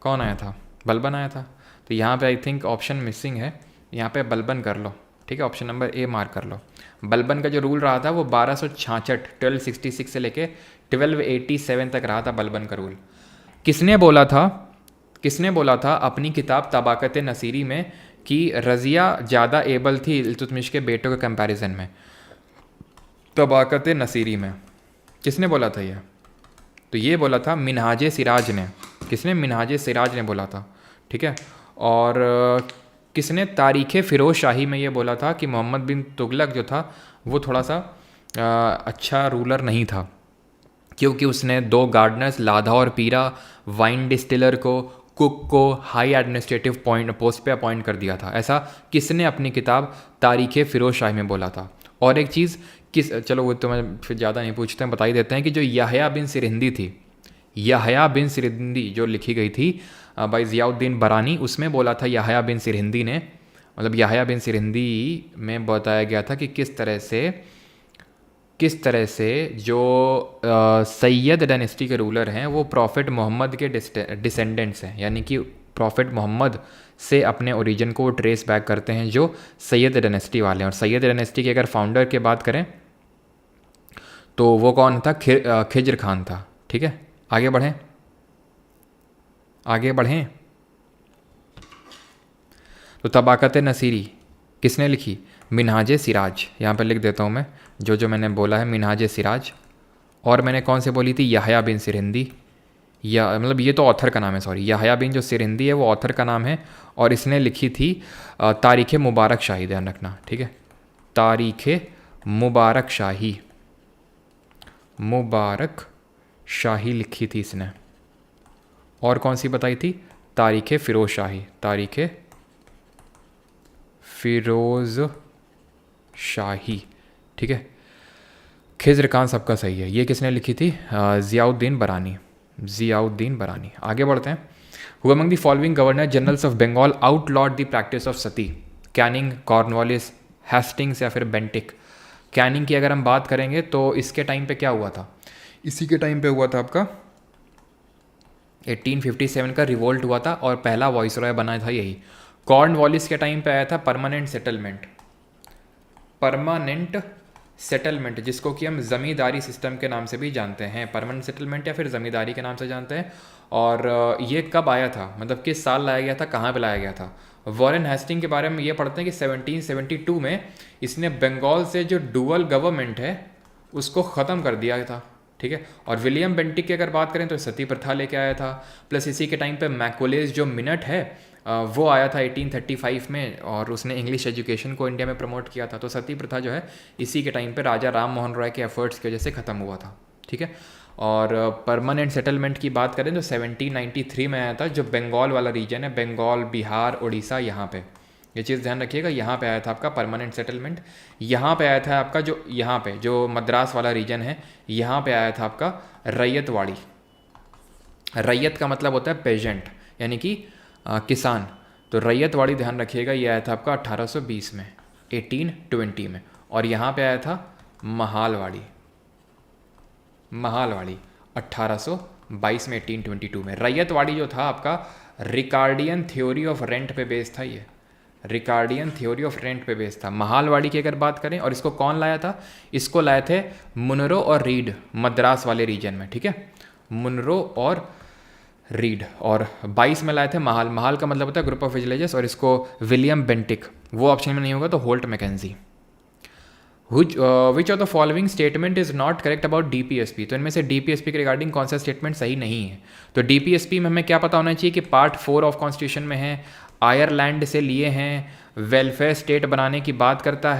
कौन आया था? बलबन आया था। तो यहाँ पे आई थिंक ऑप्शन मिसिंग है, यहाँ पे बलबन कर लो, ठीक है, ऑप्शन नंबर ए मार्क कर लो। बलबन का जो रूल रहा था वो 1266 से लेके 1287 तक रहा था बलबन का रूल। किसने बोला था अपनी किताब तबाकत नसीरी में कि रज़िया ज़्यादा एबल थी इल्तुतमिश के बेटों के कंपैरिजन में? तबाकत नसीरी में किसने बोला था ये? तो ये बोला था मिनहाज सिराज ने। किसने? मिनहाज सिराज ने बोला था, ठीक है। और किसने तारीख़ फ़िरोज़ शाही में ये बोला था कि मोहम्मद बिन तुगलक जो था वो थोड़ा सा अच्छा रूलर नहीं था, क्योंकि उसने 2 गार्डनर्स लाधा और पीरा, वाइन डिस्टिलर को, कुक को हाई एडमिनिस्ट्रेटिव पोस्ट पे अपॉइंट कर दिया था। ऐसा किसने अपनी किताब तारीख़ फ़िरोज़ शाही में बोला था? और एक चीज़ चलो वो तो मैं फिर ज़्यादा नहीं पूछते हैं, बता ही देते हैं कि जो यहया बिन सिरहिंदी थी, यहया बिन सिरहिंदी जो लिखी गई थी बाई ज़ियाउद्दीन बरानी, उसमें बोला था यहया बिन सिरहिंदी ने, मतलब यहया बिन सिरहिंदी में बताया गया था कि किस तरह से जो सैयद डायनेस्टी के रूलर हैं वो प्रॉफिट मोहम्मद के डिसेंडेंट्स हैं, यानी कि प्रॉफिट मोहम्मद से अपने ओरिजिन को ट्रेस बैक करते हैं जो सैयद डायनेस्टी वाले हैं। और सैयद डायनेस्टी के अगर फाउंडर की बात करें तो वो कौन था? खिज्र खान था, ठीक है। आगे बढ़ें। तो तबाकत नसीरी किसने लिखी? मिनहाज सिराज। यहाँ पर लिख देता हूँ मैं जो मैंने बोला है, मिनहाज सिराज। और मैंने कौन से बोली थी? यहया बिन सिरहिंदी, या मतलब ये तो ऑथर का नाम है, सॉरी, यहया बिन जो सिरहिंदी है वो ऑथर का नाम है। और इसने लिखी थी तारीख़ मुबारक शाही, ध्यान रखना, ठीक है, तारीख़ मुबारक शाही लिखी थी इसने। और कौन सी बताई थी? तारीख़ फ़िरोज़ शाही, तारीख़ फ़िरोज़ शाही, ठीक है। खिज्र खान सबका सही है। ये किसने लिखी थी? ज़ियाउद्दीन बरानी। आगे बढ़ते हैं। Who among the following governor generals of Bengal outlawed the practice of sati? Canning, Cornwallis, Hastings या फिर बेंटिक? कैनिंग की अगर हम बात करेंगे तो इसके टाइम पे क्या हुआ था? इसी के टाइम पे हुआ था आपका 1857 का रिवोल्ट हुआ था और पहला वॉइसरॉय बना था यही। कॉर्नवालिस के टाइम पे आया था परमानेंट सेटलमेंट, जिसको कि हम ज़मींदारी सिस्टम के नाम से भी जानते हैं, परमानेंट सेटलमेंट या फिर ज़मींदारी के नाम से जानते हैं। और ये कब आया था, मतलब किस साल लाया गया था, कहाँ पे लाया गया था? वॉरेन हेस्टिंग के बारे में ये पढ़ते हैं कि 1772 में इसने बंगाल से जो डुअल गवर्नमेंट है उसको ख़त्म कर दिया था, ठीक है। और विलियम बेंटिक की अगर बात करें तो सती प्रथा लेके आया था। प्लस इसी के टाइम पे मैकोलेज जो मिनट है वो आया था 1835 में, और उसने इंग्लिश एजुकेशन को इंडिया में प्रमोट किया था। तो सती प्रथा जो है इसी के टाइम पे राजा राम मोहन रॉय के एफर्ट्स की वजह से ख़त्म हुआ था, ठीक है। और परमानेंट सेटलमेंट की बात करें तो 1793 में आया था, जो बंगाल वाला रीजन है, बंगाल, बिहार, उड़ीसा, यहाँ पे ये चीज़ ध्यान रखिएगा, यहाँ पे आया था आपका परमानेंट सेटलमेंट। यहाँ पे आया था आपका जो यहाँ पे जो मद्रास वाला रीजन है, यहाँ पे आया था आपका रैयतवाड़ी। रैयत का मतलब होता है पेजेंट, यानी कि किसान। तो रैयतवाड़ी ध्यान रखिएगा, ये आया था आपका 1820 में, 1820 में। और यहाँ पे आया था महालवाड़ी 1822 में, 1822 में। रैयतवाड़ी जो था आपका रिकार्डियन थ्योरी ऑफ रेंट पे बेस्ड था, ये रिकार्डियन थ्योरी ऑफ रेंट पे बेस्ड था। महालवाड़ी की अगर बात करें, और इसको कौन लाया था? इसको लाए थे मुनरो और रीड, मद्रास वाले रीजन में, ठीक है, मुनरो और रीड। और 22 में लाए थे महाल का मतलब होता है ग्रुप ऑफ विलेजेस, और इसको विलियम बेंटिक। वो ऑप्शन में नहीं होगा तो Holt Mackenzie. Which of the following statement is not correct about DPSP? तो इनमें से DPSP के रिगार्डिंग कौन सा स्टेटमेंट सही नहीं है? तो DPSP में हमें क्या पता होना चाहिए कि पार्ट 4 ऑफ कॉन्स्टिट्यूशन में है, आयरलैंड से लिए हैं, वेलफेयर स्टेट बनाने की बात करता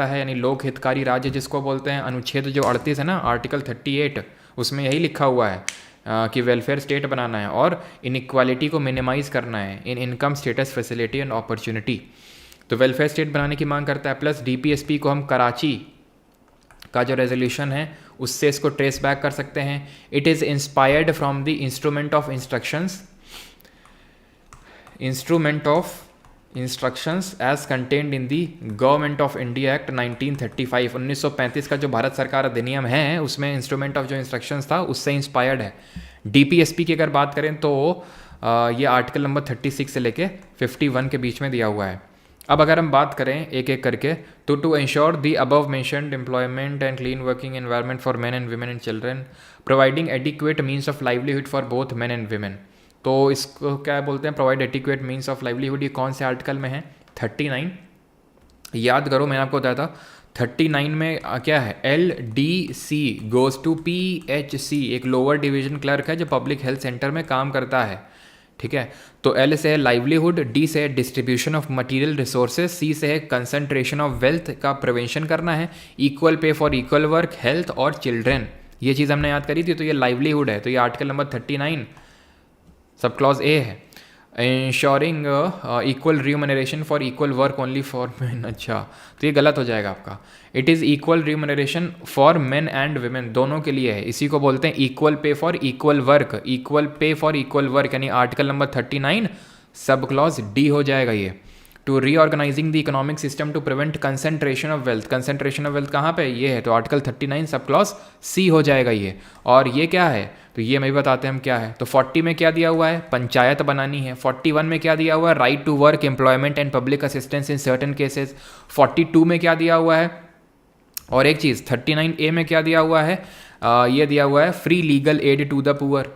है, यानी लोक हितकारी राज्य जिसको बोलते हैं। अनुच्छेद जो 38 है ना, आर्टिकल 38, उसमें यही लिखा हुआ है कि वेलफेयर स्टेट बनाना है और इनइक्वालिटी को मिनिमाइज़ करना है इन income, status, facility and opportunity. तो वेलफेयर स्टेट बनाने की मांग करता है। प्लस DPSP को हम कराची का जो रेजोल्यूशन है उससे इसको ट्रेस बैक कर सकते हैं। It is inspired from the instrument of instructions instrument of instructions as contained in the Government of India Act 1935, 1935 का जो भारत सरकार अधिनियम है उसमें इंस्ट्रूमेंट ऑफ जो इंस्ट्रक्शंस था उससे इंस्पायर्ड है। डीपीएसपी की अगर बात करें तो ये आर्टिकल नंबर 36 से लेके 51 के बीच में दिया हुआ है। अब अगर हम बात करें एक एक करके तो to ensure the above mentioned employment and clean working environment for men and women and children, providing adequate means of livelihood for both men and women. तो इसको क्या बोलते हैं, provide adequate means of livelihood. ये कौन से आर्टिकल में है? 39। याद करो, मैंने आपको बताया था 39 में क्या है, LDC गोज टू PHC, एक लोअर डिवीजन क्लर्क है जो पब्लिक हेल्थ सेंटर में काम करता है। ठीक है, तो L से है लाइवलीहुड, D से है distribution of material resources, C से है कंसंट्रेशन ऑफ वेल्थ का प्रिवेंशन करना है, equal pay for equal work, health और चिल्ड्रेन। ये चीज़ हमने याद करी थी। तो ये लाइवलीहुड है, तो ये article number 39 sub clause A है। Ensuring equal remuneration for equal work only for main. अच्छा, तो ये गलत हो जाएगा आपका। It is equal remuneration for men and women, दोनों के लिए है। इसी को बोलते हैं equal pay for equal work, equal pay for equal work, यानी article number 39 sub clause D हो जाएगा ये। To reorganising the economic system to prevent concentration of wealth, concentration of wealth कहाँ पे? ये है, तो आर्टिकल 39 सब क्लॉज सी हो जाएगा ये। और ये क्या है, तो ये मैं भी बताते हैं हम क्या है। तो 40 में क्या दिया हुआ है? पंचायत बनानी है। 41 में क्या दिया हुआ है? Right to work, employment and public assistance in certain cases. 42 में क्या दिया हुआ है? और एक चीज़ 39A में क्या दिया हुआ है? ये दिया हुआ है free legal aid to the poor,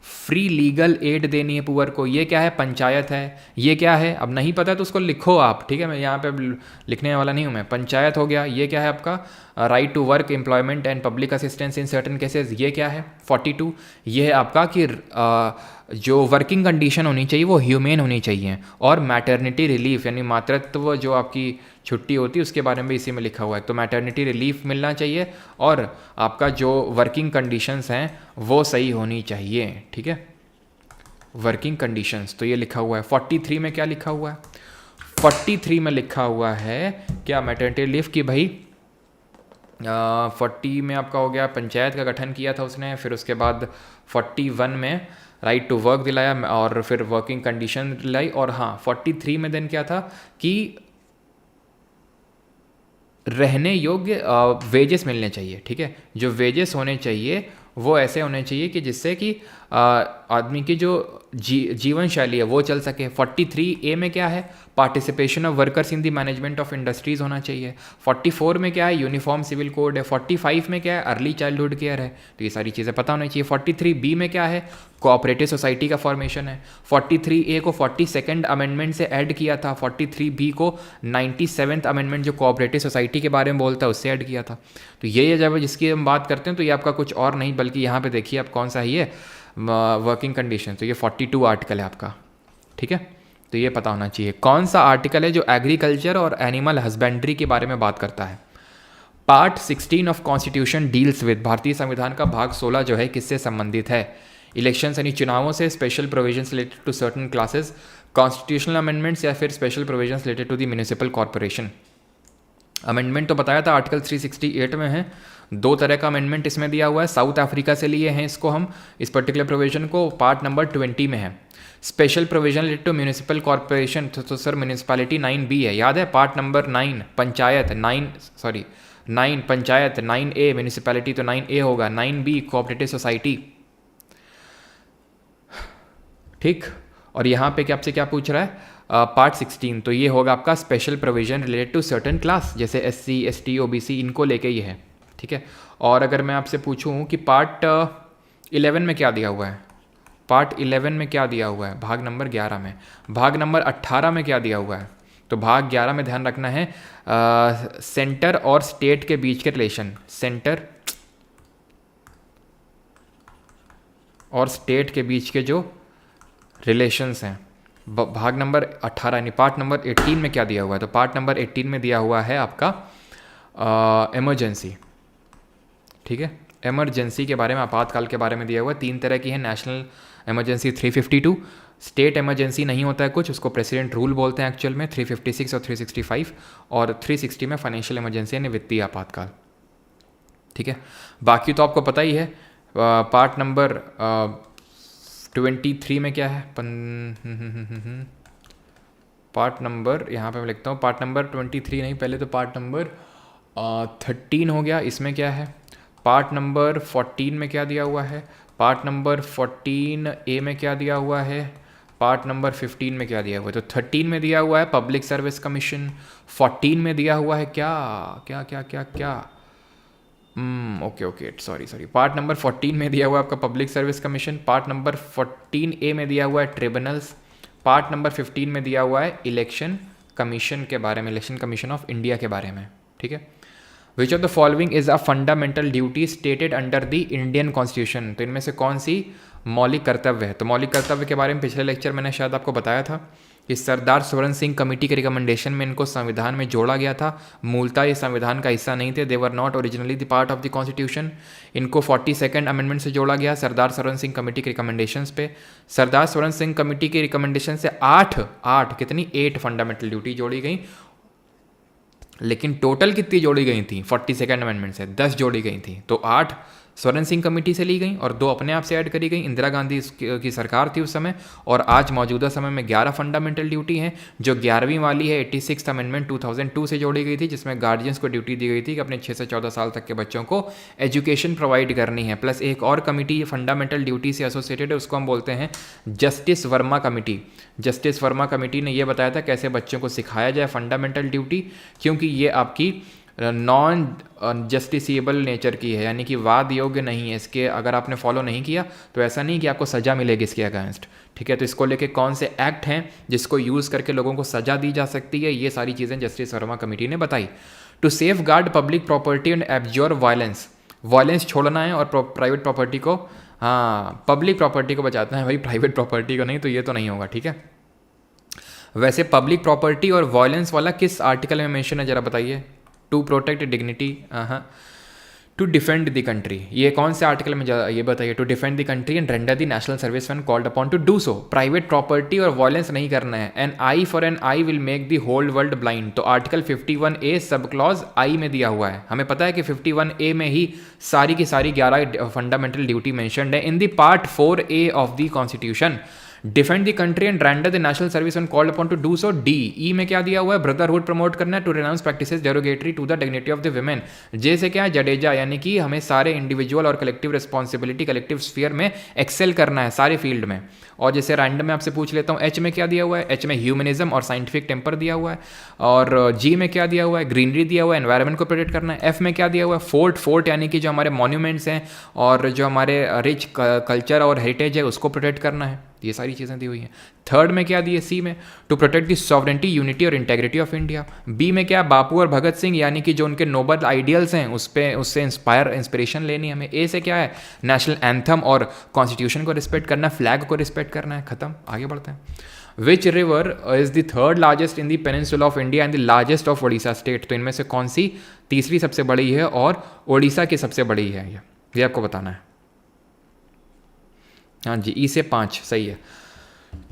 free legal aid देनी है पुअर को। ये क्या है? पंचायत है। ये क्या है? अब नहीं पता तो उसको लिखो आप, ठीक है, मैं यहाँ पे लिखने वाला नहीं हूँ मैं। पंचायत हो गया। ये क्या है आपका? Right to work, employment and public assistance in certain cases. ये क्या है? 42। ये है आपका कि जो वर्किंग कंडीशन होनी चाहिए वो ह्यूमेन होनी चाहिए, और मैटरनिटी रिलीफ यानी मातृत्व जो आपकी छुट्टी होती है उसके बारे में भी इसी में लिखा हुआ है। तो मैटरनिटी रिलीफ मिलना चाहिए, और आपका जो वर्किंग कंडीशंस हैं वो सही होनी चाहिए। ठीक है, वर्किंग कंडीशंस, तो ये लिखा हुआ है। 43 में क्या लिखा हुआ है? 43 में लिखा हुआ है क्या? मैटरनिटी रिलीफ की भाई 40 में आपका हो गया पंचायत का गठन किया था उसने, फिर उसके बाद 41 में राइट टू वर्क दिलाया, और फिर वर्किंग कंडीशन दिलाई, और हाँ 43 में देन क्या था कि रहने योग्य वेजेस मिलने चाहिए। ठीक है, जो वेजेस होने चाहिए वो ऐसे होने चाहिए कि जिससे कि आदमी की जो जीवन शैली है वो चल सके। 43A में क्या है? Participation of workers in the management of industries होना चाहिए। 44 में क्या है? यूनिफॉर्म सिविल कोड है। 45 में क्या है? अर्ली चाइल्डहुड केयर है। तो ये सारी चीज़ें पता होनी चाहिए। 43B में क्या है? कोऑपरेटिव सोसाइटी का फॉर्मेशन है। 43A को 42nd अमेंडमेंट से ऐड किया था। 43B को 97th अमेंडमेंट जो कोऑपरेटिव सोसाइटी के बारे में बोलता है उससे ऐड किया था। तो ये जब जिसकी हम बात करते हैं तो ये आपका कुछ और नहीं बल्कि यहाँ पे देखिए आप कौन सा है ये वर्किंग कंडीशन। तो ये 42 आर्टिकल है आपका। ठीक है, तो ये पता होना चाहिए। कौन सा आर्टिकल है जो एग्रीकल्चर और एनिमल हस्बेंड्री के बारे में बात करता है? Part 16 of constitution deals with, भारतीय संविधान का भाग 16 जो है किससे संबंधित है? इलेक्शंस यानी चुनावों से, special provisions related to certain classes, constitutional amendments, या फिर special provisions related to the municipal corporation. Amendment तो बताया था आर्टिकल 368 में है। दो तरह का अमेंडमेंट इसमें दिया हुआ है, साउथ अफ्रीका से लिए हैं इसको हम, इस पर्टिकुलर प्रोविजन को। पार्ट नंबर 20 में है special provision related to municipal corporation. तो सर म्यूनिसिपैलिटी 9B है, याद है? Part number 9 panchayat, 9 panchayat, 9A municipality, तो 9A होगा। 9B cooperative society. ठीक, और यहाँ पे क्या आपसे क्या पूछ रहा है? पार्ट 16, तो ये होगा आपका special provision related to certain class, जैसे SC ST OBC इनको लेके ये है। ठीक है, और अगर मैं आपसे पूछूं कि पार्ट 11 में क्या दिया हुआ है? पार्ट 11 में क्या दिया हुआ है? भाग नंबर 11 में। भाग नंबर 18 में क्या दिया हुआ है? तो भाग 11 में ध्यान रखना है सेंटर और स्टेट के बीच के रिलेशन, सेंटर और स्टेट के बीच के जो रिलेशंस हैं। भाग नंबर 18 यानी पार्ट नंबर 18 में क्या दिया हुआ है? तो पार्ट नंबर 18 में दिया हुआ है आपका इमरजेंसी। ठीक है, इमरजेंसी के बारे में, आपातकाल के बारे में दिया हुआ है। 3 तरह की है, नेशनल इमरजेंसी 352, स्टेट इमरजेंसी नहीं होता है कुछ, उसको प्रेसिडेंट रूल बोलते हैं एक्चुअल में, 356 और 365, और 360 में फाइनेंशियल इमरजेंसी यानी वित्तीय आपातकाल। ठीक है, बाकी तो आपको पता ही है। पार्ट नंबर 23 में क्या है पार्ट नंबर, यहाँ पे मैं लिखता हूँ पार्ट नंबर 23 नहीं, पहले तो पार्ट नंबर 13 हो गया। इसमें क्या है, पार्ट नंबर 14 में क्या दिया हुआ है, पार्ट नंबर 14A में क्या दिया हुआ है, पार्ट नंबर 15 में क्या दिया हुआ है। तो 13 में दिया हुआ है पब्लिक सर्विस कमीशन, 14 में दिया हुआ है क्या क्या क्या क्या क्या ओके सॉरी पार्ट नंबर 14 में दिया हुआ है आपका public service commission, part number 14A में दिया हुआ है ट्रिब्यूनल्स, पार्ट नंबर 15 में दिया हुआ है इलेक्शन कमीशन के बारे में, इलेक्शन कमीशन ऑफ इंडिया के बारे में, ठीक है। विच of the following is a fundamental duty stated under the Indian constitution, तो इनमें से कौन सी मौलिक कर्तव्य है। तो मौलिक कर्तव्य के बारे में पिछले लेक्चर मैंने शायद आपको बताया था कि सरदार स्वर्ण सिंह कमेटी के रिकमेंडेशन में इनको संविधान में जोड़ा गया था। मूलतः ये संविधान का हिस्सा नहीं थे, they were not originally the part of the constitution. इनको 42nd अमेंडमेंट से जोड़ा गया सरदार स्वर्ण सिंह कमेटी के रिकमेंडेशंस पे। सरदार स्वर्ण सिंह कमेटी के रिकमेंडेशन से 8 फंडामेंटल ड्यूटी जोड़ी गई, लेकिन टोटल कितनी जोड़ी गई थी 42nd अमेंडमेंट से, 10 जोड़ी गई थी। तो 8 स्वर्ण सिंह कमेटी से ली गई और 2 अपने आप से ऐड करी गई। इंदिरा गांधी की सरकार थी उस समय, और आज मौजूदा समय में 11 फंडामेंटल ड्यूटी हैं। जो 11वीं वाली है 86th अमेंडमेंट 2002 से जोड़ी गई थी, जिसमें गार्जियंस को ड्यूटी दी गई थी कि अपने 6 से 14 साल तक के बच्चों को एजुकेशन प्रोवाइड करनी है। प्लस एक और कमेटी फंडामेंटल ड्यूटी से एसोसिएटेड है, उसको हम बोलते हैं justice Verma committee. Justice Verma committee ने यह बताया था कैसे बच्चों को सिखाया जाए फंडामेंटल ड्यूटी, क्योंकि ये आपकी नॉन जस्टिसेबल नेचर की है, यानी कि वाद योग्य नहीं है। इसके अगर आपने फॉलो नहीं किया तो ऐसा नहीं कि आपको सज़ा मिलेगी इसके अगेंस्ट, ठीक है। तो इसको लेके कौन से एक्ट हैं जिसको यूज़ करके लोगों को सज़ा दी जा सकती है, ये सारी चीज़ें जस्टिस वर्मा कमेटी ने बताई। To safeguard public property and absorb violence, violence छोड़ना है और प्राइवेट प्रॉपर्टी को, हाँ पब्लिक प्रॉपर्टी को बचाना है भाई, प्राइवेट प्रॉपर्टी को नहीं, तो ये तो नहीं होगा, ठीक है। वैसे पब्लिक प्रॉपर्टी और वायलेंस वाला किस आर्टिकल में मेंशन है जरा बताइए। To protect dignity, to defend the country, ये कौन से आर्टिकल में ये बताइए। To defend the country and render the national service when called upon to do so. Private property और वायलेंस नहीं करना है। An eye for an eye will make the whole world blind, तो आर्टिकल 51A सब क्लॉज आई में दिया हुआ है। हमें पता है कि 51A में ही सारी की सारी 11 फंडामेंटल ड्यूटी मेंशन्ड है in the part 4A of the constitution. Defend the country and render the national service and called upon to do so. D E में क्या दिया हुआ है, ब्रदरहुड प्रमोट करना है, to renounce practices derogatory to the dignity of the women. J से क्या है, जडेजा, यानी कि हमें सारे इंडिविजुअल और कलेक्टिव रिस्पॉन्सिबिलिटी कलेक्टिव स्फीयर में एक्सेल करना है सारे फील्ड में। और जैसे रैंडम में आपसे पूछ लेता हूँ, एच में क्या दिया हुआ है, एच में ह्यूमनिज्म और साइंटिफिक टेम्पर दिया हुआ है। और जी में क्या दिया हुआ है, ग्रीनरी दिया हुआ है, एनवायरनमेंट को प्रोटेक्ट करना है। एफ में क्या दिया हुआ है, फोर्ट यानी कि जो हमारे मॉन्यूमेंट्स हैं और जो हमारे रिच कल्चर और हेरिटेज है उसको प्रोटेक्ट करना है। ये सारी चीज़ें दी हुई हैं। थर्ड में क्या दिए, सी में, to protect the sovereignty unity और इंटेग्रिटी ऑफ इंडिया। बी में क्या, बापू और भगत सिंह, यानी कि जो उनके नोबल आइडियल्स हैं उससे इंस्पिरेशन लेनी हमें। ए से क्या है, नेशनल एंथम और कॉन्स्टिट्यूशन को रिस्पेक्ट करना, फ्लैग को रिस्पेक्ट करना है। खत्म, आगे बढ़ते हैं। Which river is the third largest in the peninsula of India and the largest of Odisha state, तो इनमें से कौन सी तीसरी सबसे बड़ी है और ओडिशा की सबसे बड़ी है, ये आपको बताना है। हाँ जी, ई से 5 सही है।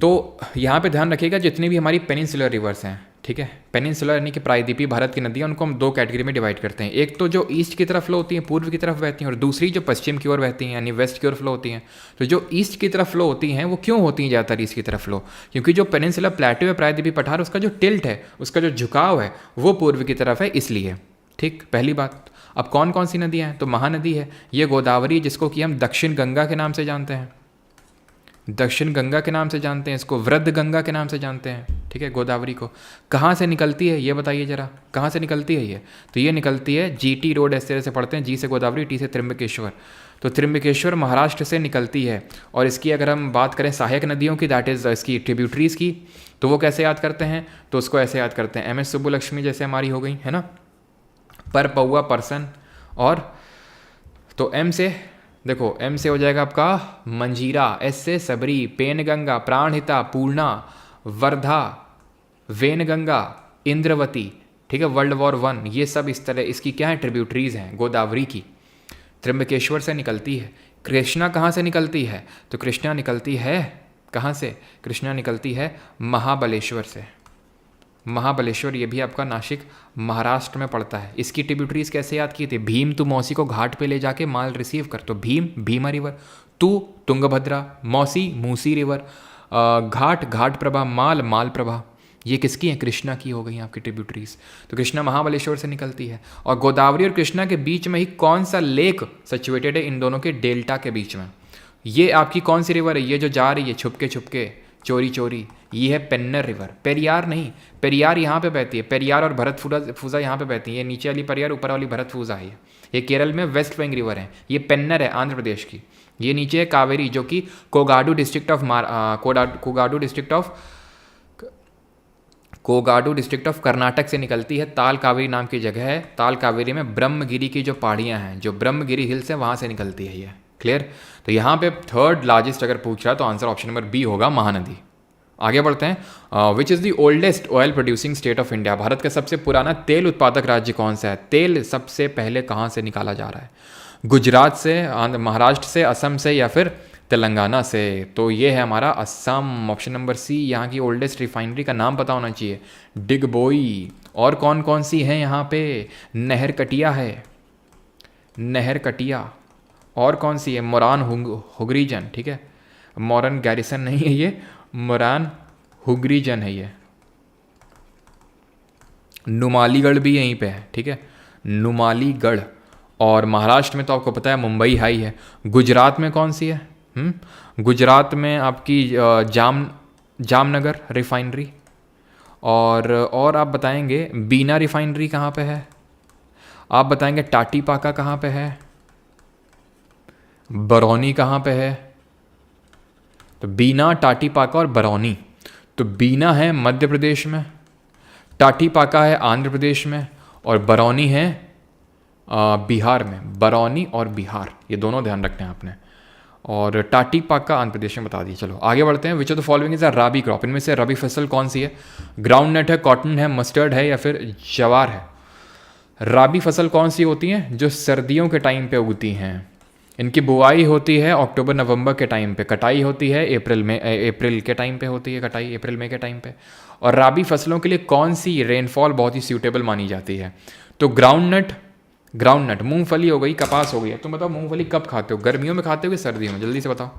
तो यहाँ पे ध्यान रखिएगा जितनी भी हमारी पेनिनसुलर रिवर्स हैं, ठीक है, पेनिनसुलर यानी कि प्रायद्वीपीय भारत की नदियाँ, उनको हम 2 कैटेगरी में डिवाइड करते हैं। एक तो जो ईस्ट की तरफ फ्लो होती हैं, पूर्व की तरफ बहती हैं, और दूसरी जो पश्चिम की ओर बहती हैं यानी वेस्ट की ओर फ्लो होती हैं। तो जो ईस्ट की तरफ फ्लो होती हैं वो क्यों होती हैं ज़्यादातर ईस्ट की तरफ फ्लो, क्योंकि जो पेनिनसुलर प्लेटो है, प्रायद्वीपीय पठार, उसका जो टिल्ट है, उसका जो झुकाव है वो पूर्व की तरफ है, इसलिए। ठीक, पहली बात। अब कौन कौन सी नदियाँ हैं, तो महानदी है, ये गोदावरी, जिसको कि हम दक्षिण गंगा के नाम से जानते हैं, दक्षिण गंगा के नाम से जानते हैं, इसको वृद्ध गंगा के नाम से जानते हैं, ठीक है, गोदावरी को। कहाँ से निकलती है ये बताइए जरा, कहाँ से निकलती है ये, तो ये निकलती है GT रोड, इस तरह से पढ़ते हैं, जी से गोदावरी, टी से त्र्यंबकेश्वर। तो त्र्यंबकेश्वर महाराष्ट्र से निकलती है। और इसकी अगर हम बात करें सहायक नदियों की, दैट इज़ इसकी ट्रिब्यूटरीज़ की, तो वो कैसे याद करते हैं, तो उसको ऐसे याद करते हैं, MS सुब्बुलक्ष्मी जैसे हमारी हो गई है ना, पर पौआ परसन। और तो M से देखो, M से हो जाएगा आपका मंजीरा, S से सबरी, पेनगंगा, प्राणहिता, पूर्णा, वर्धा, वेनगंगा, इंद्रवती, ठीक है, वर्ल्ड वॉर 1, ये सब इस तरह इसकी क्या है, ट्रिब्यूटरीज हैं गोदावरी की। त्र्यंबकेश्वर से निकलती है। कृष्णा कहाँ से निकलती है, तो कृष्णा निकलती है कहाँ से, कृष्णा निकलती है महाबलेश्वर से। महाबलेश्वर ये भी आपका नासिक महाराष्ट्र में पड़ता है। इसकी ट्रिब्यूटरीज कैसे याद की थी, भीम तू मौसी को घाट पे ले जाके माल रिसीव कर, तो भीमा रिवर। तू तुंगभद्रा, मौसी मूसी रिवर, घाट घाट प्रभा, माल माल प्रभा, ये किसकी हैं? कृष्णा की हो गई आपकी ट्रिब्यूटरीज। तो कृष्णा महाबलेश्वर से निकलती है। और गोदावरी और कृष्णा के बीच में ही कौन सा लेक सिचुएटेड है? इन दोनों के डेल्टा के बीच में। ये आपकी कौन सी रिवर है? ये जो जा रही है छुपके छुपके, चोरी चोरी, ये है पेन्नर रिवर। पेरियार नहीं, पेरियार यहाँ पे बहती है। पेरियार और भरत फूजा यहाँ पे बहती है। ये नीचे वाली पेरियार, ऊपर वाली भरत फूजा है। ये केरल में वेस्ट वेंग रिवर है। ये पेन्नर है आंध्र प्रदेश की। ये नीचे है कावेरी, जो कि कोगाडू डिस्ट्रिक्ट ऑफ कर्नाटक से निकलती है। ताल कावेरी नाम की जगह है। ताल कावेरी में ब्रह्मगिरी की जो पहाड़ियाँ हैं, जो ब्रह्मगिरी हिल्स है, वहाँ से निकलती है ये। क्लियर? तो यहाँ पे थर्ड लार्जेस्ट अगर पूछ रहा है तो आंसर ऑप्शन नंबर बी होगा, महानदी। आगे बढ़ते हैं। विच is the oldest oil producing state of India? Bharat का सबसे पुराना तेल उत्पादक राज्य कौन सा है? तेल सबसे पहले कहाँ से निकाला जा रहा है? गुजरात से, महाराष्ट्र से, असम से, या फिर तेलंगाना से? तो ये है हमारा असम, ऑप्शन नंबर सी। यहाँ की ओल्डेस्ट रिफाइनरी का नाम पता होना चाहिए, डिगबोई। और कौन कौन सी हैं यहाँ पे? नहर कटिया है, नहर कटिया। और कौन सी है? मोरान हुगरीजन, ठीक है, मोरन गैरिसन नहीं है ये, मोरान हुगरीजन है ये। नुमालीगढ़ भी यहीं पे है, ठीक है, नुमालीगढ़। और महाराष्ट्र में तो आपको पता है मुंबई हाई है। गुजरात में कौन सी है? गुजरात में आपकी जामनगर रिफाइनरी। और आप बताएंगे बीना रिफाइनरी कहाँ पे है? आप बताएंगे टाटी पाका कहाँ पे है? बरौनी कहाँ पे है? तो बीना, टाटी पाका और बरौनी। तो बीना है मध्य प्रदेश में, टाटी पाका है आंध्र प्रदेश में, और बरौनी है बिहार में। बरौनी और बिहार, ये दोनों ध्यान रखना है आपने। और टाटी पाका आंध्र प्रदेश में बता दिए। चलो आगे बढ़ते हैं। Which of the following is a rabi crop? इनमें से रबी फसल कौन सी है? ग्राउंड नट है, कॉटन है, मस्टर्ड है, या फिर जवार है? राबी फसल कौन सी होती हैं? जो सर्दियों के टाइम पे उगती हैं। इनकी बुआई होती है अक्टूबर नवंबर के टाइम पे, कटाई होती है अप्रैल के टाइम पे होती है कटाई, अप्रैल मई के टाइम पे। और राबी फसलों के लिए कौन सी रेनफॉल बहुत ही सूटेबल मानी जाती है? तो ग्राउंड नट, मूंगफली हो गई, कपास हो गई। तुम बताओ मूंगफली कब खाते हो? गर्मियों में खाते हो कि सर्दियों में? जल्दी से बताओ।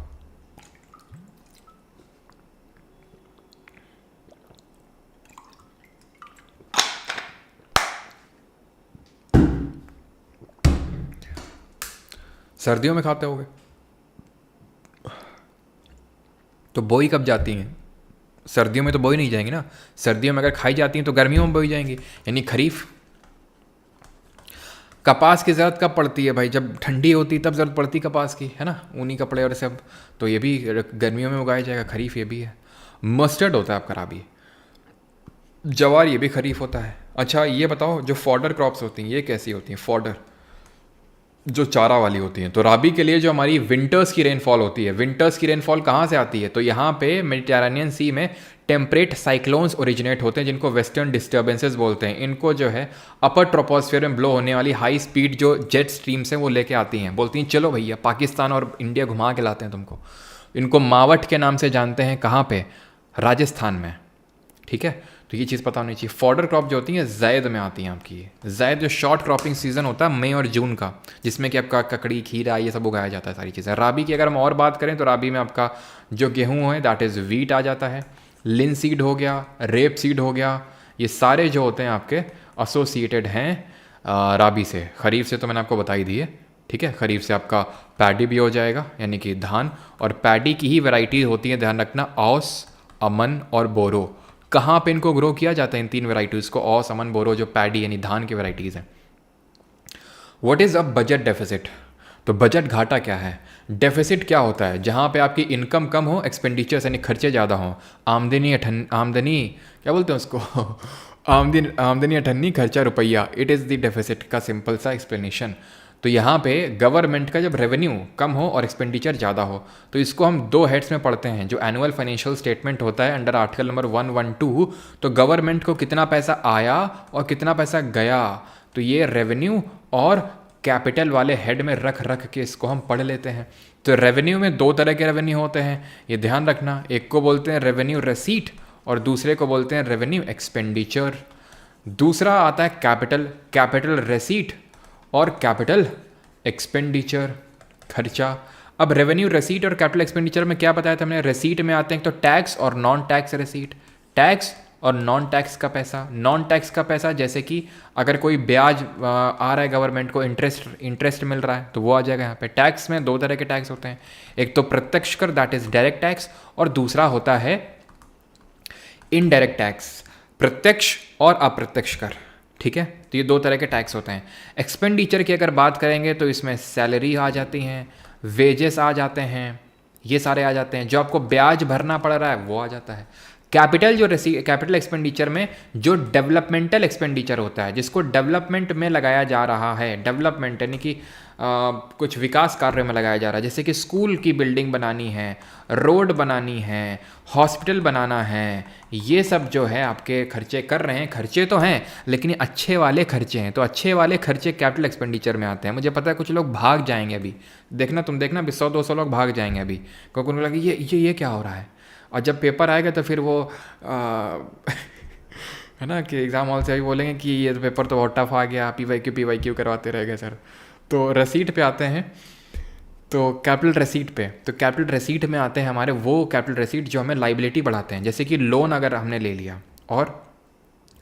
सर्दियों में खाते होगे। तो बोई कब जाती हैं? सर्दियों में तो बोई नहीं जाएंगी ना। सर्दियों में अगर खाई जाती हैं तो गर्मियों में बोई जाएंगी, यानी खरीफ। कपास की ज़रूरत कब पड़ती है भाई? जब ठंडी होती तब ज़रूरत पड़ती कपास की, है ना, ऊनी कपड़े और सब। तो ये भी गर्मियों में उगाया जाएगा, खरीफ ये भी है। मस्टर्ड होता है आपका राबी। जवार ये भी खरीफ होता है। अच्छा ये बताओ, जो फॉडर क्रॉप्स होती हैं ये कैसी होती हैं? फॉडर जो चारा वाली होती हैं। तो राबी के लिए जो हमारी विंटर्स की रेनफॉल होती है, विंटर्स की रेनफॉल कहाँ से आती है? तो यहाँ पे मेडिटेरेनियन सी में टेम्परेट साइक्लोन्स ओरिजिनेट होते हैं, जिनको वेस्टर्न डिस्टर्बेंसेस बोलते हैं। इनको जो है अपर ट्रोपोस्फेयर में ब्लो होने वाली हाई स्पीड जो जेट स्ट्रीम्स हैं वो लेके आती हैं। बोलती हैं चलो भैया पाकिस्तान और इंडिया घुमा के लाते हैं तुमको। इनको मावट के नाम से जानते हैं। कहाँ पे? राजस्थान में, ठीक है। तो ये चीज़ पता होनी चाहिए। फॉडर क्रॉप जो होती हैं ज़ैद में आती हैं आपकी। ज़ैद जो शॉर्ट क्रॉपिंग सीजन होता है मई और जून का, जिसमें कि आपका ककड़ी, खीरा, ये सब उगाया जाता है सारी चीज़ें। राबी की अगर हम और बात करें तो राबी में आपका जो गेहूँ है दैट इज़ वीट आ जाता है। लिन सीड हो गया, रेप सीड हो गया, ये सारे जो होते हैं आपके एसोसिएटेड हैं राबी से। खरीफ से तो मैंने आपको बता ही दी है, ठीक है। खरीफ से आपका पैडी भी हो जाएगा, यानी कि धान। और पैडी की ही वैरायटी होती है, ध्यान रखना, औस, अमन और बोरो। कहाँ पे इनको ग्रो किया जाता है इन तीन वैरायटीज़ को? औस, अमन, बोरो, जो पैडी यानी धान की वैरायटीज़ हैं। What is a budget deficit? तो बजट घाटा क्या है? डेफिसिट क्या होता है? जहाँ पे आपकी इनकम कम हो, एक्सपेंडिचर्स यानी खर्चे ज़्यादा हों, आमदनी क्या बोलते हैं उसको आमदनी अठन्नी, खर्चा रुपया। इट इज़ द डेफिसिट का सिंपल सा एक्सप्लेनेशन। तो यहाँ पे गवर्नमेंट का जब रेवेन्यू कम हो और एक्सपेंडिचर ज़्यादा हो, तो इसको हम दो हेड्स में पढ़ते हैं। जो एनुअल फाइनेंशियल स्टेटमेंट होता है अंडर आर्टिकल नंबर 112, तो गवर्नमेंट को कितना पैसा आया और कितना पैसा गया, तो ये रेवेन्यू और कैपिटल वाले हेड में रख के इसको हम पढ़ लेते हैं। तो रेवेन्यू में दो तरह के रेवेन्यू होते हैं, ये ध्यान रखना। एक को बोलते हैं रेवेन्यू रेसीट और दूसरे को बोलते हैं रेवेन्यू एक्सपेंडिचर। दूसरा आता है कैपिटल रेसीट और कैपिटल एक्सपेंडिचर, खर्चा। अब रेवेन्यू रेसीट और कैपिटल एक्सपेंडिचर में क्या बताया था हमने, रेसीट में आते हैं तो टैक्स और नॉन टैक्स रेसीट, टैक्स और नॉन टैक्स का पैसा। नॉन टैक्स का पैसा जैसे कि अगर कोई ब्याज आ रहा है गवर्नमेंट को, इंटरेस्ट मिल रहा है तो वो आ जाएगा यहाँ पे। टैक्स में दो तरह के टैक्स होते हैं, एक तो प्रत्यक्ष कर दैट इज डायरेक्ट टैक्स, और दूसरा होता है इनडायरेक्ट टैक्स, प्रत्यक्ष और अप्रत्यक्ष कर। ठीक है, तो ये दो तरह के टैक्स होते हैं। एक्सपेंडिचर की अगर बात करेंगे तो इसमें सैलरी आ जाती हैं, वेजेस आ जाते हैं, ये सारे आ जाते हैं। जो आपको ब्याज भरना पड़ रहा है वो आ जाता है। कैपिटल कैपिटल एक्सपेंडिचर में जो डेवलपमेंटल एक्सपेंडिचर होता है, जिसको डेवलपमेंट में लगाया जा रहा है, डेवलपमेंट यानी कि कुछ विकास कार्य में लगाया जा रहा है, जैसे कि स्कूल की बिल्डिंग बनानी है, रोड बनानी है, हॉस्पिटल बनाना है, ये सब जो है आपके खर्चे कर रहे हैं। खर्चे तो हैं लेकिन ये अच्छे वाले खर्चे हैं, तो अच्छे वाले खर्चे कैपिटल एक्सपेंडिचर में आते हैं। मुझे पता है कुछ लोग भाग जाएंगे अभी, देखना तुम देखना अभी 100-200 लोग भाग जाएंगे अभी, क्योंकि उनको लगे ये क्या हो रहा है। और जब पेपर आएगा तो फिर वो है ना कि एग्ज़ाम हॉल से अभी बोलेंगे कि ये तो पेपर तो बहुत टफ आ गया, PYQ करवाते रह गए सर। तो रसीट पे आते हैं, तो कैपिटल रसीट पे, तो कैपिटल रसीट में आते हैं हमारे वो कैपिटल रसीट जो हमें लाइबिलिटी बढ़ाते हैं। जैसे कि लोन अगर हमने ले लिया, और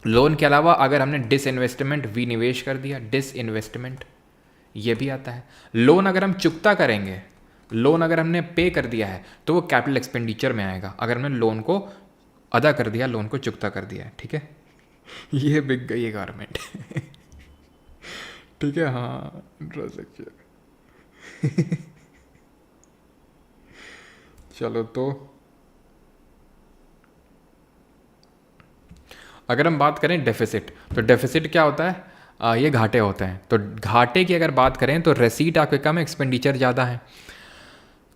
लोन के अलावा अगर हमने डिसइन्वेस्टमेंट विनिवेश कर दिया, डिसइन्वेस्टमेंट ये भी आता है। लोन अगर हम चुकता करेंगे, लोन अगर हमने पे कर दिया है तो वो कैपिटल एक्सपेंडिचर में आएगा, अगर हमने लोन को अदा कर दिया, लोन को चुकता कर दिया है। ठीक है, ये बिक गई है गवर्नमेंट। ठीक है, हाँ इंफ्रास्ट्रक्चर। चलो, तो अगर हम बात करें डेफिसिट, तो डेफिसिट क्या होता है, ये घाटे होते हैं। तो घाटे की अगर बात करें तो रेसीट आपके कम, एक्सपेंडिचर ज़्यादा है।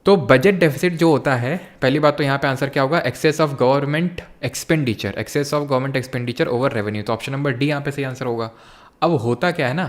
तो बजट डेफिसिट जो होता है, पहली बात तो यहाँ पे आंसर क्या होगा, excess of government expenditure, excess of government expenditure over revenue, तो ऑप्शन नंबर डी यहाँ पे सही आंसर होगा। अब होता क्या है ना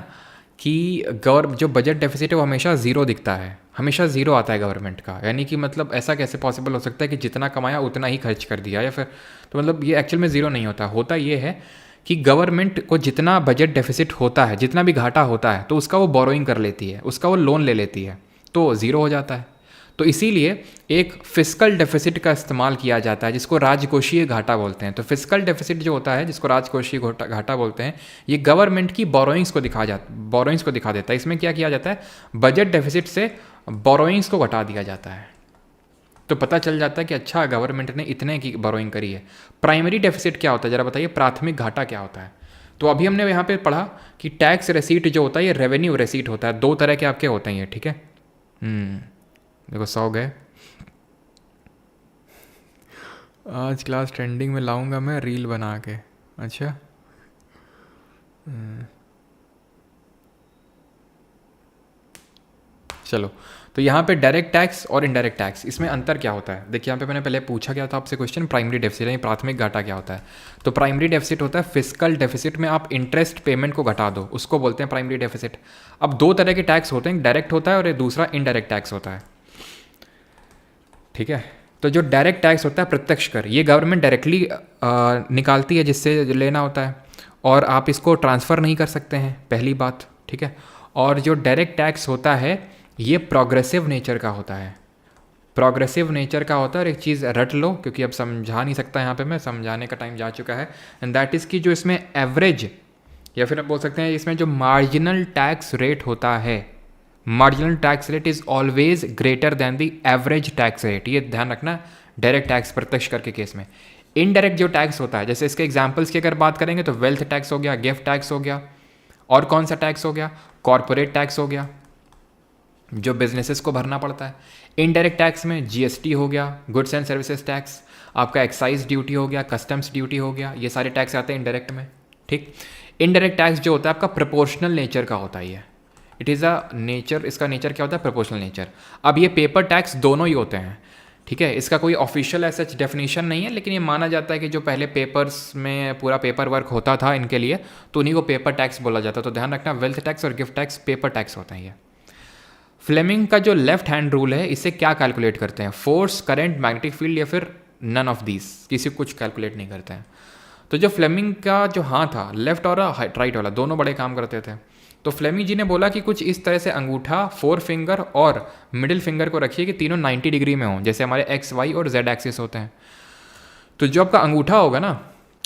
कि जो बजट डेफिसिट है वो हमेशा ज़ीरो दिखता है, हमेशा ज़ीरो आता है गवर्नमेंट का। यानी कि मतलब ऐसा कैसे पॉसिबल हो सकता है कि जितना कमाया उतना ही खर्च कर दिया, या फिर तो मतलब ये एक्चुअल में ज़ीरो नहीं होता। होता ये है कि गवर्नमेंट को जितना बजट डेफिसिट होता है, जितना भी घाटा होता है, तो उसका वो बोरोइंग कर लेती है, उसका वो लोन ले लेती है, तो ज़ीरो हो जाता है। तो इसीलिए एक फिस्कल डेफिसिट का इस्तेमाल किया जाता है, जिसको राजकोषीय घाटा बोलते हैं। तो फिस्कल डेफिसिट जो होता है, जिसको राजकोषीय घाटा बोलते हैं, ये गवर्नमेंट की बोरोइंग्स को दिखा देता है। इसमें क्या किया जाता है, बजट डेफिसिट से बोरोइंग्स को घटा दिया जाता है, तो पता चल जाता है कि अच्छा गवर्नमेंट ने इतने की बोरोइंग करी है। प्राइमरी डेफिसिट क्या होता है, जरा बताइए, प्राथमिक घाटा क्या होता है। तो अभी हमने यहाँ पे पढ़ा कि टैक्स रेसीट जो होता है ये रेवेन्यू रेसीट होता है, दो तरह के आपके होते हैं ये। ठीक है, देखो 100 गए। आज क्लास ट्रेंडिंग में लाऊंगा मैं रील बना के। अच्छा, चलो, तो यहाँ पे डायरेक्ट टैक्स और इनडायरेक्ट टैक्स, इसमें अंतर क्या होता है। देखिए यहाँ पे मैंने पहले पूछा क्या था आपसे क्वेश्चन, प्राइमरी डेफिसिट यानी प्राथमिक घाटा क्या होता है। तो प्राइमरी डेफिसिट होता है फिस्कल डेफिसिट में आप इंटरेस्ट पेमेंट को घटा दो, उसको बोलते हैं प्राइमरी डेफिसिट। अब दो तरह के टैक्स होते हैं, डायरेक्ट होता है और दूसरा इनडायरेक्ट टैक्स होता है। ठीक है, तो जो डायरेक्ट टैक्स होता है प्रत्यक्ष कर, ये गवर्नमेंट डायरेक्टली निकालती है जिससे लेना होता है, और आप इसको ट्रांसफ़र नहीं कर सकते हैं, पहली बात। ठीक है, और जो डायरेक्ट टैक्स होता है ये प्रोग्रेसिव नेचर का होता है, प्रोग्रेसिव नेचर का होता है। और एक चीज़ रट लो, क्योंकि अब समझा नहीं सकता यहाँ पे मैं, समझाने का टाइम जा चुका है, एंड दैट इज़ कि जो इसमें एवरेज, या फिर आप बोल सकते हैं इसमें जो मार्जिनल टैक्स रेट होता है, marginal tax rate is always greater than the average tax rate. ये ध्यान रखना डायरेक्ट टैक्स प्रत्यक्ष कर के केस में। इनडायरेक्ट जो टैक्स होता है, जैसे इसके एग्जांपल्स की अगर बात करेंगे तो वेल्थ टैक्स हो गया, गिफ्ट टैक्स हो गया, और कौन सा टैक्स हो गया, कॉरपोरेट टैक्स हो गया, जो बिजनेसेस को भरना पड़ता है। इनडायरेक्ट टैक्स में जीएसटी हो गया, गुड्स एंड सर्विसेज टैक्स, आपका एक्साइज ड्यूटी हो गया, कस्टम्स ड्यूटी हो गया, ये सारे टैक्स आते हैं इनडायरेक्ट में। ठीक, इनडायरेक्ट टैक्स जो होता है आपका प्रोपोर्शनल नेचर का होता है, ये इट इज़ अ नेचर, इसका नेचर क्या होता है, प्रोपोर्शनल नेचर। अब ये पेपर टैक्स दोनों ही होते हैं। ठीक है, इसका कोई ऑफिशियल ऐसा डेफिनेशन नहीं है, लेकिन ये माना जाता है कि जो पहले पेपर्स में पूरा पेपर वर्क होता था इनके लिए, तो उन्हीं को पेपर टैक्स बोला जाता है। तो ध्यान रखना, वेल्थ टैक्स और गिफ्ट टैक्स पेपर टैक्स होते हैं ये। फ्लेमिंग का जो लेफ्ट हैंड रूल है, इससे क्या कैलकुलेट करते हैं, फोर्स, करंट, मैग्नेटिक फील्ड, या फिर नन ऑफ दीज, किसी को कुछ कैलकुलेट नहीं करते हैं। तो जो फ्लेमिंग का जो हाथ था, लेफ्ट और राइट वाला, दोनों बड़े काम करते थे। तो फ्लेमिंग जी ने बोला कि कुछ इस तरह से अंगूठा, फोर फिंगर और मिडिल फिंगर को रखिए कि तीनों 90 डिग्री में हों, जैसे हमारे एक्स, वाई और जेड एक्सिस होते हैं। तो जो आपका अंगूठा होगा ना,